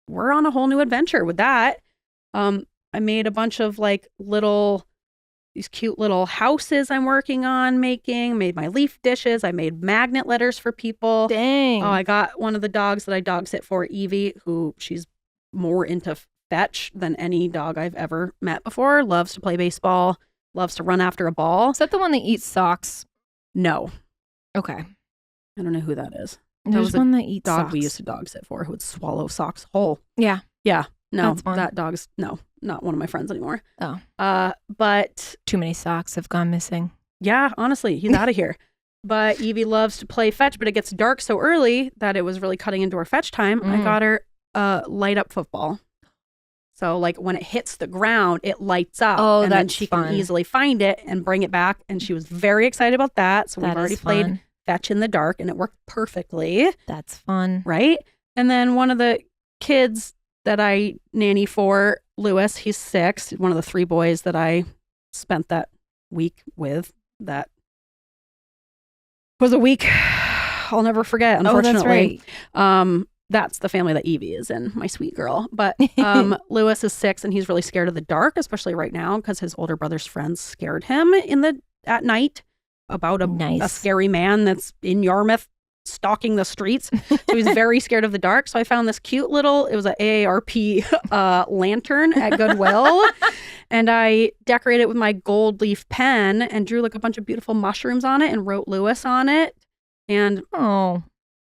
Speaker 1: we're on a whole new adventure with that. I made a bunch of like little these cute little houses I'm working on making, made my leaf dishes. I made magnet letters for people.
Speaker 2: Dang.
Speaker 1: Oh, I got one of the dogs that I dog sit for, Evie, who she's more into fetch than any dog I've ever met before. Loves to play baseball, loves to run after a ball.
Speaker 2: Is that the one that eats socks?
Speaker 1: No,
Speaker 2: Okay.
Speaker 1: I don't know who that is.
Speaker 2: There's
Speaker 1: was a
Speaker 2: one that eats
Speaker 1: Dog
Speaker 2: socks.
Speaker 1: we used to dog sit for who would swallow socks whole.
Speaker 2: Yeah.
Speaker 1: Yeah. No,
Speaker 2: That's fun.
Speaker 1: that dog's, no, not one of my friends anymore.
Speaker 2: Oh.
Speaker 1: But
Speaker 2: Too many socks have gone missing.
Speaker 1: yeah, honestly, he's out of here. But Evie loves to play fetch, but it gets dark so early that it was really cutting into her fetch time. I got her a light up football. So like when it hits the ground, it lights up.
Speaker 2: Oh,
Speaker 1: and then
Speaker 2: that's
Speaker 1: she
Speaker 2: fun.
Speaker 1: can easily find it and bring it back. And she was very excited about that. So we've
Speaker 2: That
Speaker 1: already
Speaker 2: is
Speaker 1: played
Speaker 2: fun.
Speaker 1: fetch in the dark and it worked perfectly.
Speaker 2: That's fun.
Speaker 1: Right. And then one of the kids that I nanny for, Lewis, he's 6, one of the 3 boys that I spent that week with. That was a week I'll never forget, unfortunately.
Speaker 2: Oh, that's right.
Speaker 1: That's the family that Evie is in, my sweet girl. But Lewis is 6 and he's really scared of the dark, especially right now because his older brother's friends scared him at night about a scary man that's in Yarmouth stalking the streets. So he's very scared of the dark. So I found this cute little, it was an AARP lantern at Goodwill. And I decorated it with my gold leaf pen and drew like a bunch of beautiful mushrooms on it and wrote Lewis on it. And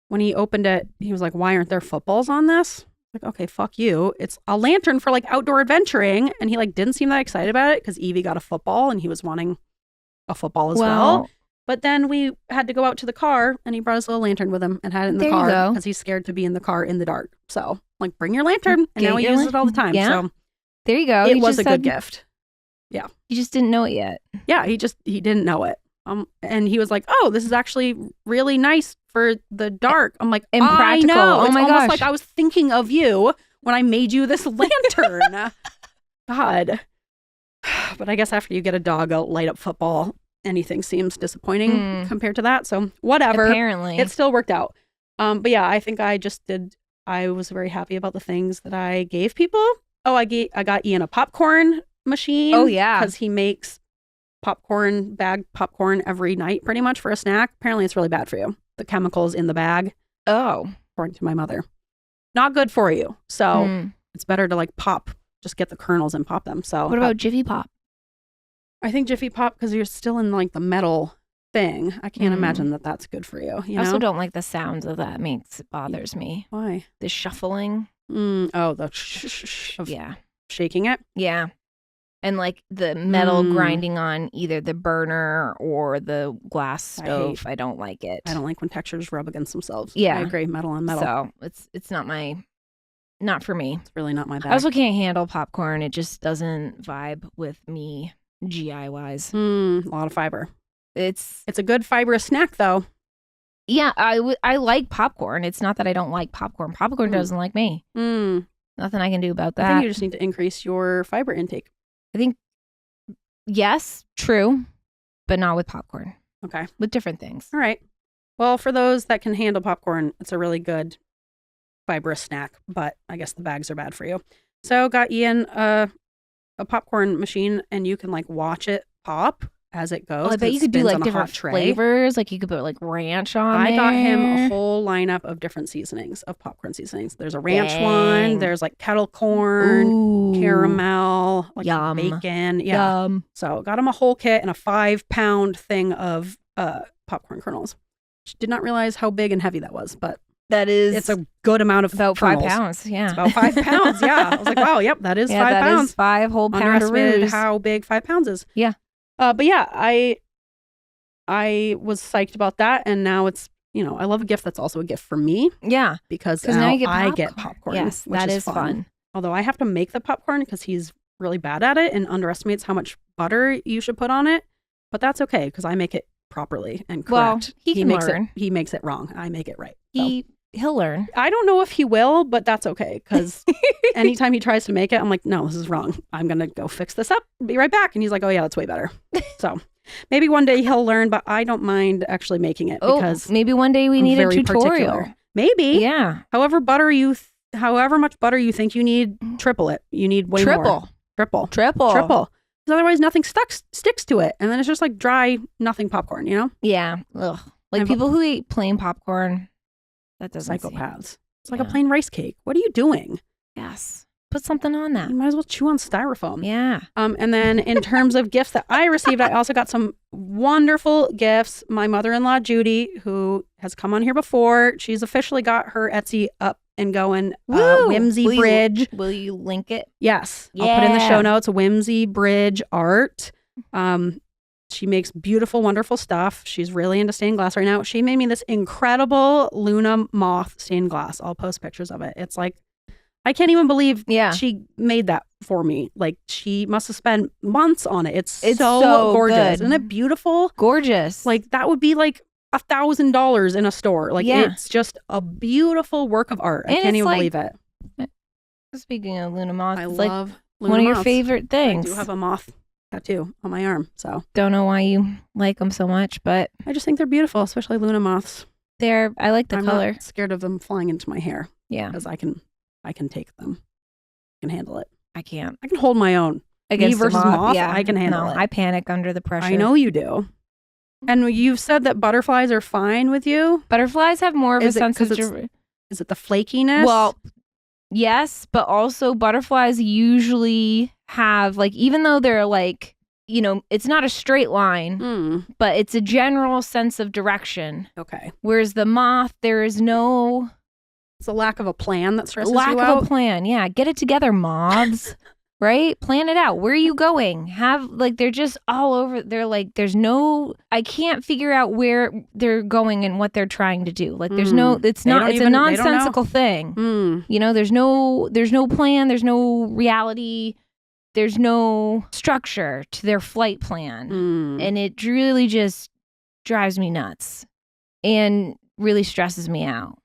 Speaker 1: when he opened it, he was like, why aren't there footballs on this? Like, okay, fuck you. It's a lantern for like outdoor adventuring. And he like didn't seem that excited about it because Evie got a football and he was wanting a football as well. But then we had to go out to the car and he brought his little lantern with him and had it in the car because he's scared to be in the car in the dark. So like, bring your lantern. And now he uses it all the time.
Speaker 2: Yeah.
Speaker 1: So
Speaker 2: there you go.
Speaker 1: It was a good gift. Yeah.
Speaker 2: You just didn't know it yet.
Speaker 1: Yeah. He didn't know it. And he was like, oh, this is actually really nice for the dark. I'm like, I know.
Speaker 2: Oh
Speaker 1: It's
Speaker 2: my
Speaker 1: almost
Speaker 2: gosh.
Speaker 1: like I was thinking of you when I made you this lantern. God. But I guess after you get a dog, a light up football, anything seems disappointing compared to that. So whatever.
Speaker 2: Apparently.
Speaker 1: It still worked out. But yeah, I think I was very happy about the things that I gave people. Oh, I got Ian a popcorn machine.
Speaker 2: Oh, yeah.
Speaker 1: Because he makes bagged popcorn every night pretty much for a snack. Apparently it's really bad for you. The chemicals in the bag.
Speaker 2: Oh.
Speaker 1: According to my mother. Not good for you. So it's better to like just get the kernels and pop them. So
Speaker 2: what about Jiffy Pop?
Speaker 1: I think Jiffy Pop, because you're still in like the metal thing. I can't imagine that that's good for you.
Speaker 2: I also don't like the sounds of that. It bothers me.
Speaker 1: Why?
Speaker 2: The shuffling.
Speaker 1: Oh, the of shaking it.
Speaker 2: Yeah. And like the metal grinding on either the burner or the glass stove. I don't like it.
Speaker 1: I don't like when textures rub against themselves.
Speaker 2: Yeah.
Speaker 1: I agree. Metal on metal.
Speaker 2: So it's not for me.
Speaker 1: It's really not my bag.
Speaker 2: I also can't handle popcorn. It just doesn't vibe with me GI wise.
Speaker 1: A lot of fiber.
Speaker 2: It's
Speaker 1: a good fibrous snack though.
Speaker 2: Yeah, I like popcorn. It's not that I don't like popcorn. Popcorn doesn't like me. Nothing I can do about that.
Speaker 1: I think you just need to increase your fiber intake.
Speaker 2: I think, yes, true, but not with popcorn.
Speaker 1: Okay.
Speaker 2: With different things.
Speaker 1: All right. Well, for those that can handle popcorn, it's a really good fibrous snack, but I guess the bags are bad for you. So got Ian a popcorn machine and you can like watch it pop as it goes.
Speaker 2: I bet you could do like different flavors. Like you could put like ranch on
Speaker 1: I got him a whole lineup of different seasonings, of popcorn seasonings. There's a ranch one. There's like kettle corn, caramel, like
Speaker 2: Yum.
Speaker 1: bacon. Yeah.
Speaker 2: Yum.
Speaker 1: So got him a whole kit and a 5-pound thing of popcorn kernels. Did not realize how big and heavy that was, but it's a good amount of
Speaker 2: about
Speaker 1: kernels.
Speaker 2: 5 pounds. Yeah.
Speaker 1: It's about 5 pounds. Yeah. I was like, wow, yep, that is 5 pounds.
Speaker 2: That is 5 whole pound of
Speaker 1: Underestimated
Speaker 2: roos.
Speaker 1: how big 5 pounds is.
Speaker 2: Yeah.
Speaker 1: But yeah, I was psyched about that. And now it's, I love a gift that's also a gift for me.
Speaker 2: Yeah.
Speaker 1: Because now I get popcorn.
Speaker 2: Yes,
Speaker 1: which
Speaker 2: that
Speaker 1: is
Speaker 2: is fun.
Speaker 1: Although I have to make the popcorn because he's really bad at it and underestimates how much butter you should put on it. But that's okay because I make it properly and correct.
Speaker 2: Well, he can learn.
Speaker 1: He makes it wrong. I make it right.
Speaker 2: He'll learn.
Speaker 1: I don't know if he will, but that's okay because anytime he tries to make it, I'm like, no, this is wrong. I'm going to go fix this up. Be right back. And he's like, oh yeah, that's way better. So maybe one day he'll learn, but I don't mind actually making it because
Speaker 2: maybe one day we need a tutorial.
Speaker 1: Particular. Maybe.
Speaker 2: Yeah.
Speaker 1: However much butter you think you need, triple it. You need way more. Triple. Because otherwise nothing sticks to it. And then it's just like dry, nothing popcorn, you know?
Speaker 2: Yeah. Ugh. Like people who eat plain popcorn, that doesn't
Speaker 1: Psychopaths. It's like a plain rice cake. What are you doing?
Speaker 2: Yes. Put something on that.
Speaker 1: You might as well chew on styrofoam.
Speaker 2: Yeah.
Speaker 1: And then in terms of gifts that I received, I also got some wonderful gifts. My mother-in-law, Judy, who has come on here before, she's officially got her Etsy up and going. Whimsy Bridge.
Speaker 2: Will you link it?
Speaker 1: Yes. I'll put in the show notes. Whimsy Bridge art. She makes beautiful, wonderful stuff. She's really into stained glass right now. She made me this incredible Luna moth stained glass. I'll post pictures of it. It's like, I can't even believe she made that for me. Like, she must have spent months on it. It's so gorgeous.
Speaker 2: Good.
Speaker 1: Isn't it beautiful?
Speaker 2: Gorgeous.
Speaker 1: Like, that would be like $1,000 in a store. Like, it's just a beautiful work of art. I can't even believe it.
Speaker 2: Speaking of Luna moths,
Speaker 1: I
Speaker 2: it's
Speaker 1: love
Speaker 2: like
Speaker 1: Luna
Speaker 2: one of your
Speaker 1: moths.
Speaker 2: favorite things.
Speaker 1: I do have a moth tattoo on my arm, so
Speaker 2: don't know why you like them so much, but
Speaker 1: I just think they're beautiful, especially Luna moths.
Speaker 2: I like the
Speaker 1: I'm
Speaker 2: color.
Speaker 1: Not scared of them flying into my hair.
Speaker 2: Yeah,
Speaker 1: because I can take them. I can handle it.
Speaker 2: I can't.
Speaker 1: I can hold my own.
Speaker 2: Against
Speaker 1: Me versus
Speaker 2: a
Speaker 1: moth,
Speaker 2: yeah.
Speaker 1: I can handle it.
Speaker 2: I panic under the pressure.
Speaker 1: I know you do. And you've said that butterflies are fine with you.
Speaker 2: Butterflies have more of a sense of...
Speaker 1: Is it the flakiness?
Speaker 2: Well, yes, but also butterflies usually have, like, even though they're like, you know, it's not a straight line, but it's a general sense of direction.
Speaker 1: Okay.
Speaker 2: Whereas the moth, there is no...
Speaker 1: It's a lack of a plan that stresses you out.
Speaker 2: Lack of a plan, yeah. Get it together, moths. Right? Plan it out. Where are you going? They're just all over. They're like, I can't figure out where they're going and what they're trying to do. Like, it's a nonsensical thing. You know, there's no plan. There's no reality. There's no structure to their flight plan. And it really just drives me nuts and really stresses me out.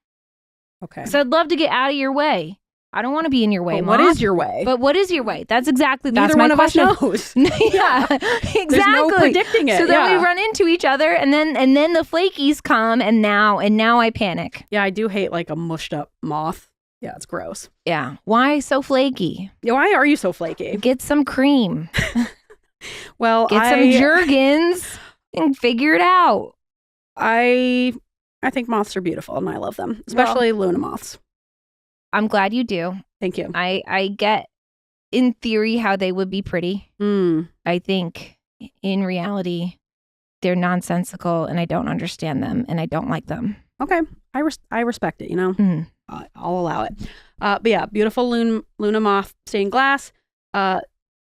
Speaker 1: Okay.
Speaker 2: So I'd love to get out of your way. I don't want to be in your way,
Speaker 1: What is your way?
Speaker 2: But what is your way? That's my
Speaker 1: Neither one
Speaker 2: question.
Speaker 1: of us knows.
Speaker 2: Yeah, exactly.
Speaker 1: There's no predicting it.
Speaker 2: So then we run into each other, and then the flakies come, and now I panic.
Speaker 1: Yeah, I do hate like a mushed up moth. Yeah, it's gross.
Speaker 2: Yeah. Why so flaky?
Speaker 1: Why are you so flaky?
Speaker 2: Get some cream.
Speaker 1: Well,
Speaker 2: get some Jergens and figure it out.
Speaker 1: I think moths are beautiful, and I love them, especially Luna moths.
Speaker 2: I'm glad you do.
Speaker 1: Thank you.
Speaker 2: I get, in theory, how they would be pretty. I think, in reality, they're nonsensical, and I don't understand them, and I don't like them.
Speaker 1: Okay. I respect it, you know? I'll allow it. But yeah, beautiful Luna moth stained glass.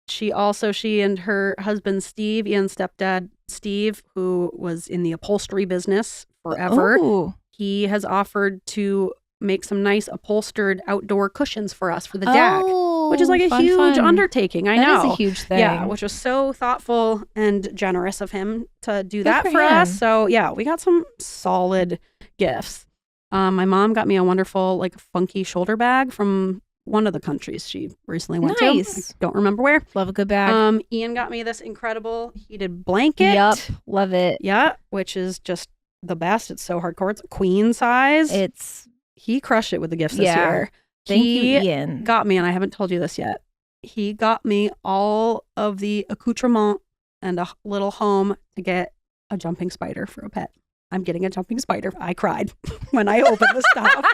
Speaker 1: She and her husband, Steve, Ian's stepdad, Steve, who was in the upholstery business forever.
Speaker 2: Ooh. He
Speaker 1: has offered to make some nice upholstered outdoor cushions for us for the deck, which is like a huge undertaking. I know.
Speaker 2: That is a huge thing.
Speaker 1: Yeah, which was so thoughtful and generous of him to do that for us. So yeah, we got some solid gifts. My mom got me a wonderful, like, funky shoulder bag from one of the countries she recently went to. I don't remember where.
Speaker 2: Love a good bag.
Speaker 1: Ian got me this incredible heated blanket.
Speaker 2: Yep, love it.
Speaker 1: Yeah, which is just the best. It's so hardcore. It's queen size. He crushed it with the gifts this year.
Speaker 2: Thank you, Ian.
Speaker 1: Got me, and I haven't told you this yet. He got me all of the accoutrement and a little home to get a jumping spider for a pet. I'm getting a jumping spider. I cried when I opened the stuff.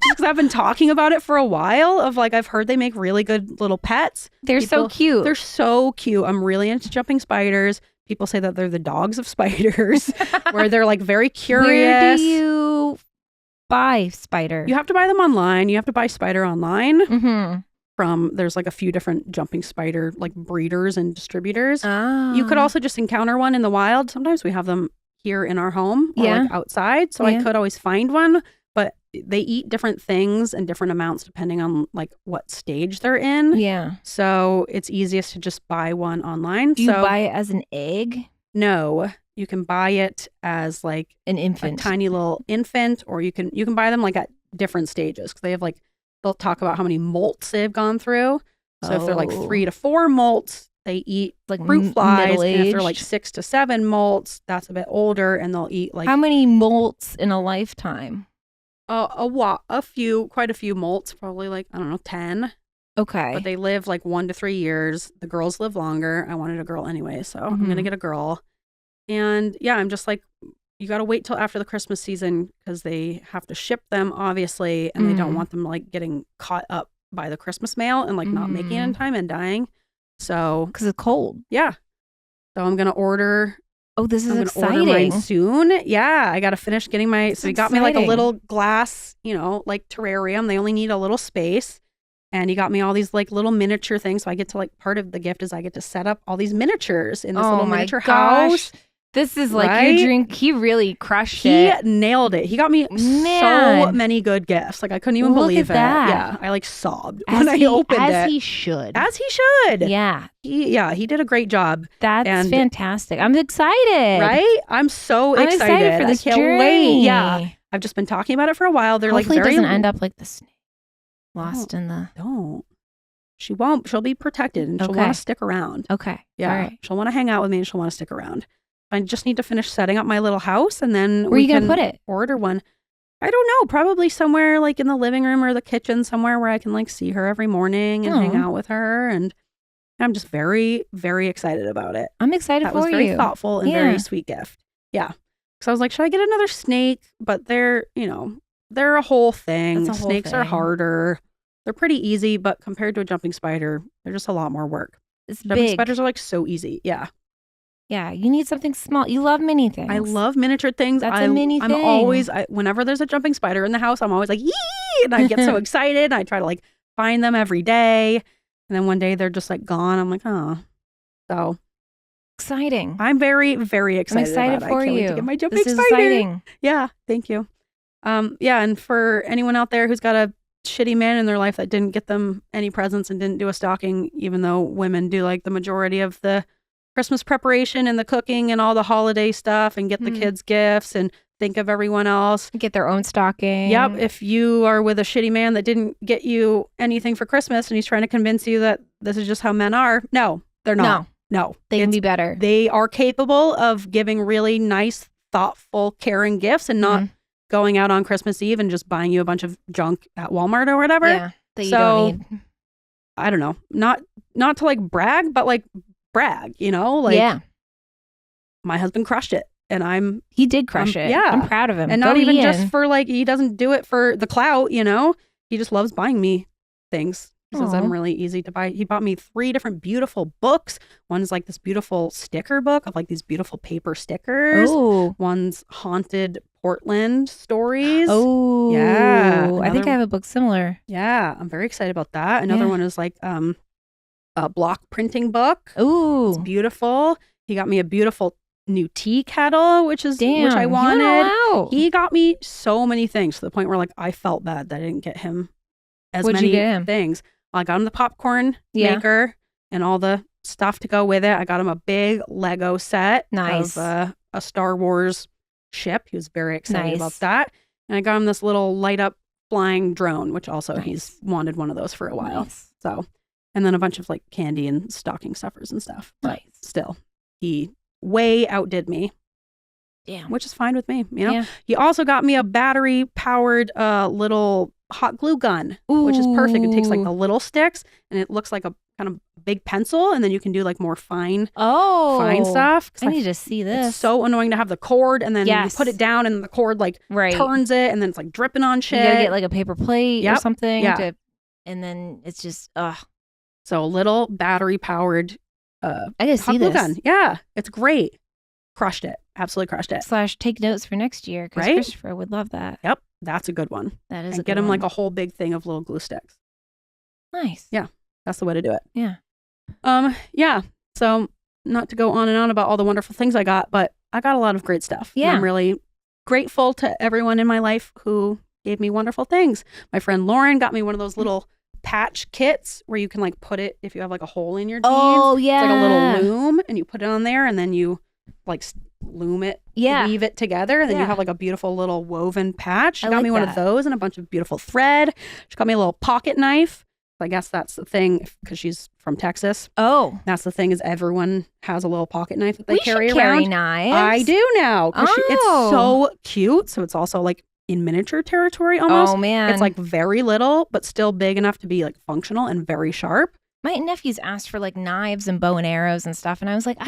Speaker 1: Just because I've been talking about it for a while of, like, I've heard they make really good little pets.
Speaker 2: They're so cute.
Speaker 1: They're so cute. I'm really into jumping spiders. People say that they're the dogs of spiders, where they're, like, very curious.
Speaker 2: Where do you buy spider?
Speaker 1: You have to buy them online. You have to buy spider online.
Speaker 2: Mm-hmm.
Speaker 1: There's like a few different jumping spider, like, breeders and distributors.
Speaker 2: Ah.
Speaker 1: You could also just encounter one in the wild. Sometimes we have them here in our home or like outside. So I could always find one, but they eat different things and different amounts depending on, like, what stage they're in.
Speaker 2: Yeah.
Speaker 1: So it's easiest to just buy one online.
Speaker 2: Do you buy it as an egg?
Speaker 1: No. You can buy it as, like,
Speaker 2: an infant,
Speaker 1: a tiny little infant, or you can buy them, like, at different stages, because they have, like, they'll talk about how many molts they've gone through. So if they're like 3 to 4 molts, they eat like fruit flies. And if they're like 6 to 7 molts, that's a bit older, and they'll eat like...
Speaker 2: How many molts in a lifetime?
Speaker 1: Quite a few molts, probably like, I don't know, 10.
Speaker 2: Okay.
Speaker 1: But they live like 1 to 3 years. The girls live longer. I wanted a girl anyway, so I'm going to get a girl. And yeah, I'm just like, you got to wait till after the Christmas season because they have to ship them, obviously, and they don't want them like getting caught up by the Christmas mail and like not making it in time and dying. So,
Speaker 2: because it's cold.
Speaker 1: Yeah. So I'm going to order.
Speaker 2: Oh, this is exciting.
Speaker 1: Order mine soon. Yeah, I got to finish getting my. So he got me like a little glass, like terrarium. They only need a little space. And he got me all these like little miniature things. So I get to like, part of the gift is I get to set up all these miniatures in this little miniature house.
Speaker 2: This is like your dream. He really crushed
Speaker 1: it. He nailed it. He got me so many good gifts. Like I couldn't even believe it. Yeah. I like sobbed when I opened it.
Speaker 2: As he should.
Speaker 1: As he should.
Speaker 2: Yeah.
Speaker 1: He did a great job.
Speaker 2: That's fantastic. I'm excited.
Speaker 1: Right? I'm so excited
Speaker 2: for this
Speaker 1: I can't
Speaker 2: journey.
Speaker 1: wait. Yeah. I've just been talking about it for a while. They're
Speaker 2: Hopefully
Speaker 1: like very
Speaker 2: it doesn't end up like the snake. Lost in the...
Speaker 1: Don't. She won't. She'll be protected and she'll want to stick around.
Speaker 2: Okay.
Speaker 1: Yeah.
Speaker 2: All right.
Speaker 1: She'll want to hang out with me and she'll want to stick around. I just need to finish setting up my little house and then
Speaker 2: where are you going to put it?
Speaker 1: Order one. I don't know. Probably somewhere like in the living room or the kitchen, somewhere where I can like see her every morning and hang out with her. And I'm just very, very excited about it.
Speaker 2: I'm excited for you.
Speaker 1: That was very thoughtful and very sweet gift. Yeah. Because I was like, should I get another snake? But they're a whole thing. Snakes are harder. They're pretty easy, but compared to a jumping spider, they're just a lot more work. Jumping spiders are like so easy. Yeah.
Speaker 2: Yeah, you need something small. You love mini things.
Speaker 1: I love miniature things.
Speaker 2: That's a mini thing.
Speaker 1: I'm always, whenever there's a jumping spider in the house, I'm always like, yee! And I get so excited. And I try to like find them every day. And then one day they're just like gone. I'm like, oh. So.
Speaker 2: Exciting.
Speaker 1: I'm very, very excited.
Speaker 2: I'm excited
Speaker 1: about
Speaker 2: for
Speaker 1: it. I can't
Speaker 2: you.
Speaker 1: wait to get my jumping
Speaker 2: this is
Speaker 1: spider.
Speaker 2: Exciting.
Speaker 1: Yeah, thank you. Yeah, and for anyone out there who's got a shitty man in their life that didn't get them any presents and didn't do a stocking, even though women do like the majority of the Christmas preparation and the cooking and all the holiday stuff and get the kids gifts and think of everyone else.
Speaker 2: Get their own stocking.
Speaker 1: Yep. If you are with a shitty man that didn't get you anything for Christmas and he's trying to convince you that this is just how men are, no, they're not. No.
Speaker 2: They can be better.
Speaker 1: They are capable of giving really nice, thoughtful, caring gifts and not going out on Christmas Eve and just buying you a bunch of junk at Walmart or whatever.
Speaker 2: Yeah, that you don't need.
Speaker 1: I don't know. Not to like brag, but like brag, like my husband crushed it and
Speaker 2: he did crush it.
Speaker 1: Yeah.
Speaker 2: I'm proud of him.
Speaker 1: And not even just for like, he doesn't do it for the clout, he just loves buying me things. He says I'm really easy to buy. He bought me 3 different beautiful books. One's like this beautiful sticker book of like these beautiful paper stickers.
Speaker 2: Oh.
Speaker 1: One's haunted Portland stories.
Speaker 2: Oh.
Speaker 1: Yeah.
Speaker 2: I think I have a book similar.
Speaker 1: Yeah. I'm very excited about that. Another one is like a block printing book.
Speaker 2: Ooh.
Speaker 1: It's beautiful. He got me a beautiful new tea kettle, which I wanted.
Speaker 2: Wow.
Speaker 1: He got me so many things to the point where like I felt bad that I didn't get him
Speaker 2: What'd you get him?
Speaker 1: Things. I got him the popcorn maker and all the stuff to go with it. I got him a big Lego set of a Star Wars ship. He was very excited about that. And I got him this little light up flying drone, which also he's wanted one of those for a while.
Speaker 2: Nice.
Speaker 1: So, and then a bunch of like candy and stocking stuffers and stuff. But still, he way outdid me.
Speaker 2: Damn.
Speaker 1: Which is fine with me, Yeah. He also got me a battery powered little hot glue gun, which is perfect. It takes like the little sticks and it looks like a kind of big pencil, and then you can do like more fine stuff.
Speaker 2: I need to see this.
Speaker 1: It's so annoying to have the cord and then you put it down and the cord like turns it and then it's like dripping on shit.
Speaker 2: You gotta get like a paper plate or something.
Speaker 1: Yeah.
Speaker 2: And then it's just
Speaker 1: So a little battery powered
Speaker 2: I gotta see
Speaker 1: hot glue
Speaker 2: this.
Speaker 1: gun. Yeah, it's great. Crushed it. Absolutely crushed it.
Speaker 2: / take notes for next year because Christopher would love that.
Speaker 1: Yep. That's a good one.
Speaker 2: That is
Speaker 1: and
Speaker 2: a
Speaker 1: get
Speaker 2: good
Speaker 1: him
Speaker 2: one.
Speaker 1: like a whole big thing of little glue sticks.
Speaker 2: Nice.
Speaker 1: Yeah. That's the way to do it.
Speaker 2: Yeah.
Speaker 1: Yeah. So not to go on and on about all the wonderful things I got, but I got a lot of great stuff.
Speaker 2: Yeah.
Speaker 1: And I'm really grateful to everyone in my life who gave me wonderful things. My friend Lauren got me one of those little patch kits where you can like put it if you have like a hole in your jeans.
Speaker 2: Oh, yeah.
Speaker 1: It's like a little loom and you put it on there and then you like loom it, weave it together, and then you have like a beautiful little woven patch. She got me one of those and a bunch of beautiful thread. She got me a little pocket knife. I guess that's the thing because she's from Texas.
Speaker 2: Oh,
Speaker 1: that's the thing is everyone has a little pocket knife that they
Speaker 2: we
Speaker 1: carry
Speaker 2: should
Speaker 1: around.
Speaker 2: carry knives.
Speaker 1: I do now. It's so cute. So it's also like in miniature territory almost.
Speaker 2: Oh man.
Speaker 1: It's like very little, but still big enough to be like functional and very sharp.
Speaker 2: My nephews asked for like knives and bow and arrows and stuff. And I was like,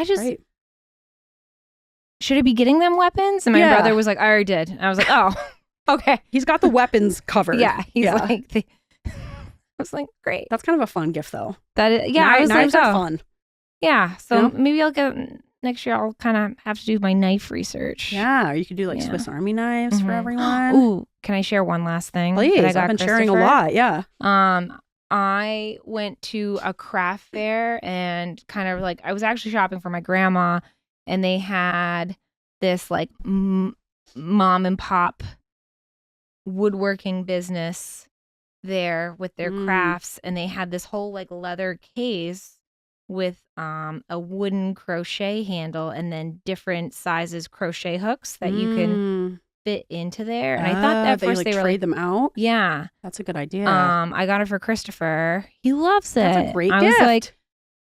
Speaker 2: should I be getting them weapons? And my brother was like, I already did. And I was like, oh, okay.
Speaker 1: He's got the weapons covered.
Speaker 2: Yeah. He's like, I was like, great.
Speaker 1: That's kind of a fun gift though.
Speaker 2: That is, yeah. I was
Speaker 1: knives
Speaker 2: like,
Speaker 1: are fun.
Speaker 2: Yeah. So maybe I'll get, next year I'll kind of have to do my knife research.
Speaker 1: Yeah. Or you could do like Swiss Army knives for everyone.
Speaker 2: Ooh, can I share one last thing?
Speaker 1: Please. I've been sharing a lot. Yeah.
Speaker 2: I went to a craft fair and kind of like, I was actually shopping for my grandma and they had this like mom and pop woodworking business there with their crafts. And they had this whole like leather case with a wooden crochet handle and then different sizes crochet hooks that you can fit into there. And I thought at first they were
Speaker 1: trade them out.
Speaker 2: Yeah.
Speaker 1: That's a good idea.
Speaker 2: I got it for Christopher. He loves it.
Speaker 1: That's a great gift.
Speaker 2: I was like,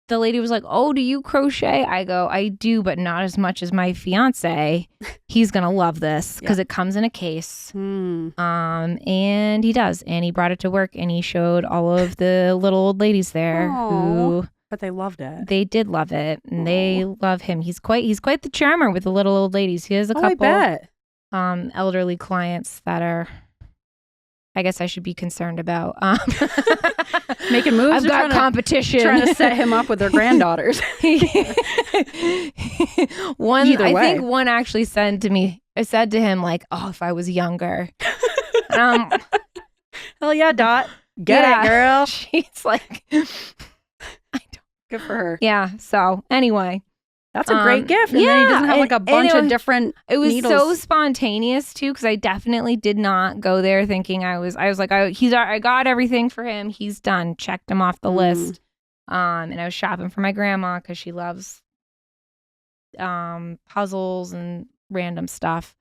Speaker 2: the lady was like, oh, do you crochet? I go, I do, but not as much as my fiance. He's going to love this because it comes in a case. And he does. And he brought it to work and he showed all of the little old ladies there who...
Speaker 1: But they loved it.
Speaker 2: They did love it. And they love him. He's quite the charmer with the little old ladies. He has a couple...
Speaker 1: I bet.
Speaker 2: Elderly clients that are, I guess I should be concerned about.
Speaker 1: Making moves.
Speaker 2: I've got competition.
Speaker 1: Trying to set him up with their granddaughters.
Speaker 2: I think one actually said to me, I said to him like, oh, if I was younger.
Speaker 1: Hell yeah, Dot. Get it, girl.
Speaker 2: She's like, I don't.
Speaker 1: Good for her.
Speaker 2: Yeah. So anyway.
Speaker 1: That's a great gift. And then he doesn't have like a bunch of different needles.
Speaker 2: So spontaneous too, because I definitely did not go there thinking I was like, I got everything for him. He's done. Checked him off the list. And I was shopping for my grandma because she loves puzzles and random stuff.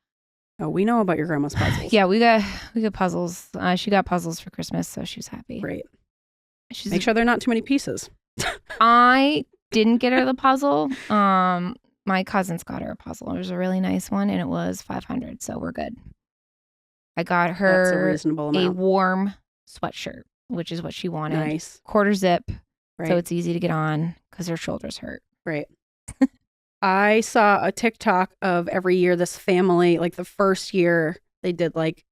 Speaker 1: Oh, we know about your grandma's puzzles.
Speaker 2: Yeah, we got puzzles. She got puzzles for Christmas, so she was happy.
Speaker 1: Great. Make sure they're not too many pieces.
Speaker 2: I didn't get her the puzzle. My cousins got her a puzzle. It was a really nice one, and it was $500, so we're good. I got her
Speaker 1: That's a reasonable amount.
Speaker 2: a warm sweatshirt, which is what she wanted.
Speaker 1: Nice.
Speaker 2: Quarter zip,
Speaker 1: right.
Speaker 2: so it's easy to get on because her shoulders hurt.
Speaker 1: Right. I saw a TikTok of every year this family, like the first year they did like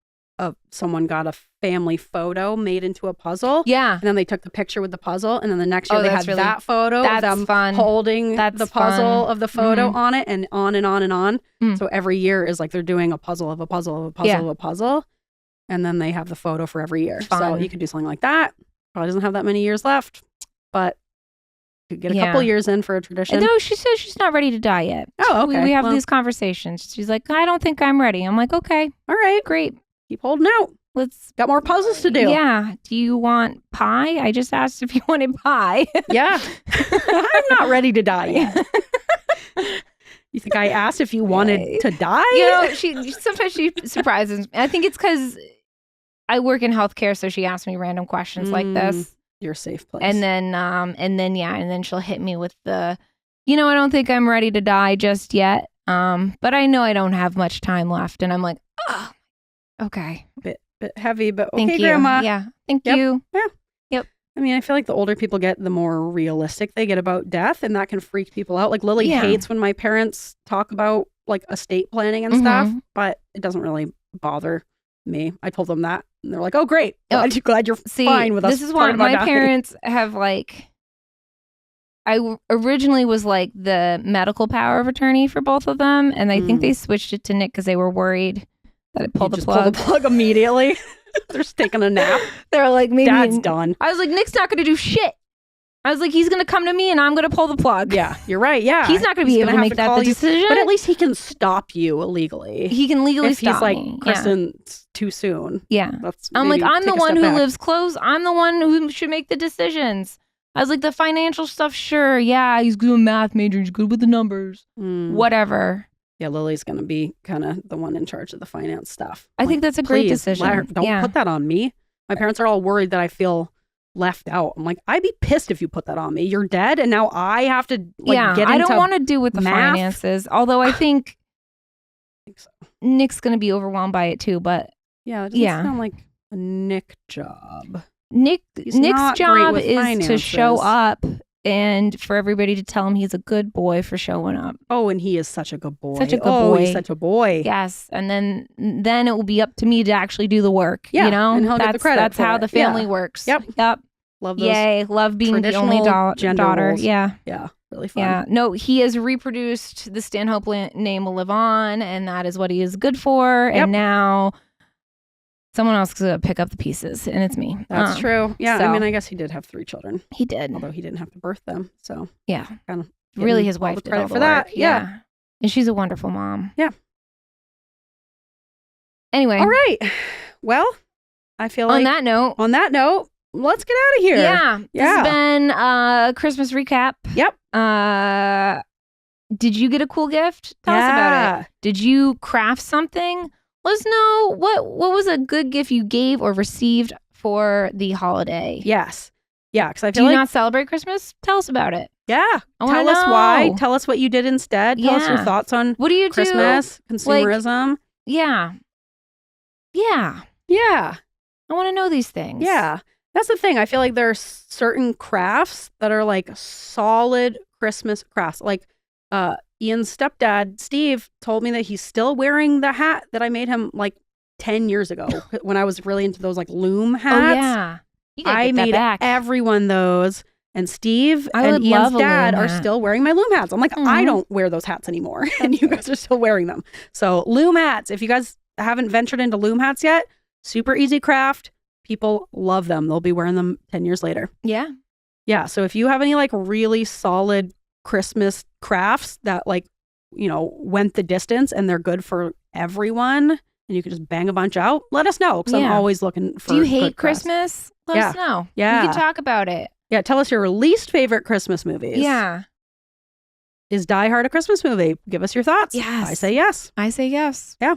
Speaker 1: someone got a family photo made into a puzzle.
Speaker 2: Yeah.
Speaker 1: And then they took the picture with the puzzle. And then the next year they had that photo of them holding the puzzle of the photo on it and on and on and on. So every year is like they're doing a puzzle of a puzzle of a puzzle of a puzzle. And then they have the photo for every year. So you could do something like that. Probably doesn't have that many years left, but you could get a couple years in for a tradition.
Speaker 2: No, she says she's not ready to die yet.
Speaker 1: Oh, okay.
Speaker 2: We have these conversations. She's like, I don't think I'm ready. I'm like, okay.
Speaker 1: All right.
Speaker 2: Great.
Speaker 1: Keep holding out.
Speaker 2: Let's
Speaker 1: got more puzzles to do.
Speaker 2: Yeah. Do you want pie? I just asked if you wanted pie.
Speaker 1: Yeah. I'm not ready to die yet. You think I asked if you wanted to die?
Speaker 2: You know, sometimes she surprises me. I think it's because I work in healthcare, so she asks me random questions like this.
Speaker 1: You're a safe place.
Speaker 2: And then she'll hit me with the, I don't think I'm ready to die just yet. But I know I don't have much time left, and I'm like, oh, okay.
Speaker 1: Bit heavy, but okay,
Speaker 2: Thank you.
Speaker 1: Grandma.
Speaker 2: Yeah. Thank you.
Speaker 1: Yeah.
Speaker 2: Yep.
Speaker 1: I mean, I feel like the older people get, the more realistic they get about death, and that can freak people out. Like Lily hates when my parents talk about like estate planning and stuff, but it doesn't really bother me. I told them that, and they're like, "Oh, great! Glad you're fine with us."
Speaker 2: This is why my parents have like. I originally was like the medical power of attorney for both of them, and I think they switched it to Nick because they were worried that it pulled the plug.
Speaker 1: Pull the plug immediately. They're just taking a nap.
Speaker 2: They're like, maybe
Speaker 1: Dad's done.
Speaker 2: I was like, Nick's not going to do shit. I was like, he's going to come to me and I'm going to pull the plug.
Speaker 1: Yeah, you're right. Yeah.
Speaker 2: He's not going to be able to make that decision.
Speaker 1: But at least he can stop you illegally.
Speaker 2: He can legally stop me.
Speaker 1: If he's like, Kristin, it's too soon.
Speaker 2: Yeah. I'm like, I'm the one who lives close. I'm the one who should make the decisions. I was like, the financial stuff, sure. Yeah, he's good math major. He's good with the numbers. Whatever.
Speaker 1: Yeah, Lily's going to be kind of the one in charge of the finance stuff.
Speaker 2: I think that's a great decision.
Speaker 1: Don't put that on me. My parents are all worried that I feel left out. I'm like, I'd be pissed if you put that on me. You're dead, and now I have to get into
Speaker 2: I don't want to do with the
Speaker 1: math.
Speaker 2: finances. Although I think
Speaker 1: so.
Speaker 2: Nick's going to be overwhelmed by it too. But
Speaker 1: Yeah, it doesn't sound like a Nick job. He's
Speaker 2: Nick's
Speaker 1: not great
Speaker 2: job
Speaker 1: with
Speaker 2: is to show
Speaker 1: finances.
Speaker 2: up and for everybody to tell him he's a good boy for showing up.
Speaker 1: Oh, and he is such a good boy.
Speaker 2: Such a good
Speaker 1: boy.
Speaker 2: boy.
Speaker 1: He's such a boy.
Speaker 2: Yes, and then it will be up to me to actually do the work.
Speaker 1: Yeah,
Speaker 2: you know,
Speaker 1: and he'll get the credit
Speaker 2: That's
Speaker 1: for
Speaker 2: how
Speaker 1: it.
Speaker 2: the family
Speaker 1: Yeah.
Speaker 2: works.
Speaker 1: Yep. Love those.
Speaker 2: Yay! Love being the only
Speaker 1: traditional gender
Speaker 2: daughter.
Speaker 1: roles.
Speaker 2: Yeah.
Speaker 1: Yeah, really fun.
Speaker 2: Yeah. No, he has reproduced. The Stanhope name will live on, and that is what he is good for.
Speaker 1: Yep.
Speaker 2: And now someone else is going to pick up the pieces, and it's me.
Speaker 1: That's true. Yeah,
Speaker 2: so-
Speaker 1: I mean, I guess he did have 3 children,
Speaker 2: He did.
Speaker 1: although he didn't have to birth them. So
Speaker 2: Yeah.
Speaker 1: kind of
Speaker 2: Really, his
Speaker 1: all
Speaker 2: wife
Speaker 1: the
Speaker 2: did
Speaker 1: credit
Speaker 2: all
Speaker 1: for
Speaker 2: the
Speaker 1: that.
Speaker 2: work.
Speaker 1: Yeah.
Speaker 2: And she's a wonderful mom.
Speaker 1: Yeah.
Speaker 2: Anyway.
Speaker 1: All right. Well, I feel like
Speaker 2: On that note,
Speaker 1: let's get out of here.
Speaker 2: yeah. This
Speaker 1: Yeah.
Speaker 2: has been a Christmas recap.
Speaker 1: Yep.
Speaker 2: Did you get a cool gift? Tell us about it. Did you craft something? Let us know what was a good gift you gave or received for the holiday.
Speaker 1: Yes. Yeah, because I
Speaker 2: Do
Speaker 1: feel
Speaker 2: you
Speaker 1: like
Speaker 2: not celebrate Christmas? Tell us about it.
Speaker 1: yeah.
Speaker 2: I wanna
Speaker 1: Tell us why.
Speaker 2: know.
Speaker 1: Tell us what you did instead. Tell us your
Speaker 2: Yeah.
Speaker 1: thoughts on
Speaker 2: What do you
Speaker 1: Christmas, consumerism.
Speaker 2: do? Yeah. Yeah.
Speaker 1: Yeah.
Speaker 2: I want to know these things.
Speaker 1: Yeah. That's the thing. I feel like there are certain crafts that are like solid Christmas crafts. Like Ian's stepdad, Steve, told me that he's still wearing the hat that I made him like 10 years ago when I was really into those like loom hats.
Speaker 2: Oh, yeah. You gotta
Speaker 1: I
Speaker 2: get that
Speaker 1: made
Speaker 2: back.
Speaker 1: everyone those. And Steve
Speaker 2: I
Speaker 1: and
Speaker 2: would
Speaker 1: Ian's
Speaker 2: love a
Speaker 1: dad
Speaker 2: loom
Speaker 1: are
Speaker 2: hat.
Speaker 1: still wearing my loom hats. I'm like, I
Speaker 2: Mhm.
Speaker 1: don't wear those hats anymore. And you guys are still wearing them. So loom hats, if you guys haven't ventured into loom hats yet, super easy craft. People love them. They'll be wearing them 10 years later.
Speaker 2: Yeah.
Speaker 1: Yeah. So if you have any like really solid Christmas crafts that like, you know, went the distance and they're good for everyone and you can just bang a bunch out, let us know. Because I'm
Speaker 2: Yeah.
Speaker 1: always looking for
Speaker 2: Do you
Speaker 1: good
Speaker 2: hate
Speaker 1: crafts.
Speaker 2: Christmas? Let
Speaker 1: Yeah.
Speaker 2: us know.
Speaker 1: Yeah.
Speaker 2: We can talk about it.
Speaker 1: Yeah. Tell us your least favorite Christmas movies.
Speaker 2: Yeah.
Speaker 1: Is Die Hard a Christmas movie? Give us your thoughts.
Speaker 2: Yes.
Speaker 1: I say yes.
Speaker 2: I say yes.
Speaker 1: I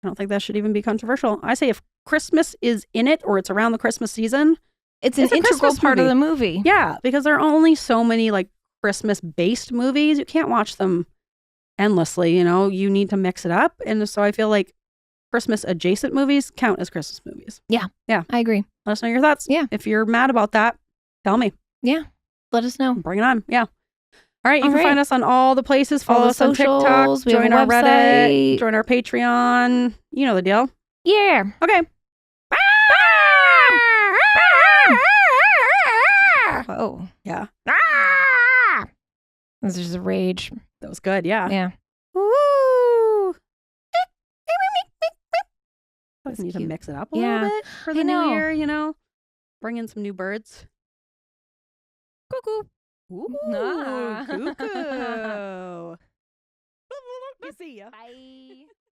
Speaker 1: don't think that should even be controversial. I say if Christmas is in it or it's around the Christmas season,
Speaker 2: It's an
Speaker 1: It's a
Speaker 2: integral
Speaker 1: Christmas
Speaker 2: part of
Speaker 1: movie.
Speaker 2: the movie.
Speaker 1: yeah, because there are only so many like Christmas based movies. You can't watch them endlessly, you know, you need to mix it up. And so I feel like Christmas adjacent movies count as Christmas movies.
Speaker 2: I agree.
Speaker 1: Let us know your thoughts.
Speaker 2: Yeah.
Speaker 1: If you're mad about that, tell me.
Speaker 2: Let us know.
Speaker 1: Bring it on. Yeah. All right. You
Speaker 2: All
Speaker 1: can
Speaker 2: right.
Speaker 1: find us on all the places.
Speaker 2: All
Speaker 1: Follow
Speaker 2: the
Speaker 1: us on TikTok.
Speaker 2: socials. We have
Speaker 1: Join
Speaker 2: a
Speaker 1: our Reddit.
Speaker 2: website.
Speaker 1: Join our Patreon. You know the deal.
Speaker 2: Yeah.
Speaker 1: Okay.
Speaker 2: Oh.
Speaker 1: Yeah.
Speaker 2: This is a rage.
Speaker 1: That was good. Yeah.
Speaker 2: Yeah.
Speaker 1: Woo! I
Speaker 2: That's
Speaker 1: need to
Speaker 2: cute.
Speaker 1: mix it up a
Speaker 2: Yeah.
Speaker 1: little bit for the
Speaker 2: I
Speaker 1: new
Speaker 2: know.
Speaker 1: year, you know? Bring in some new birds.
Speaker 2: Cuckoo.
Speaker 1: Ooh,
Speaker 2: Ah.
Speaker 1: cuckoo. See ya.
Speaker 2: Bye.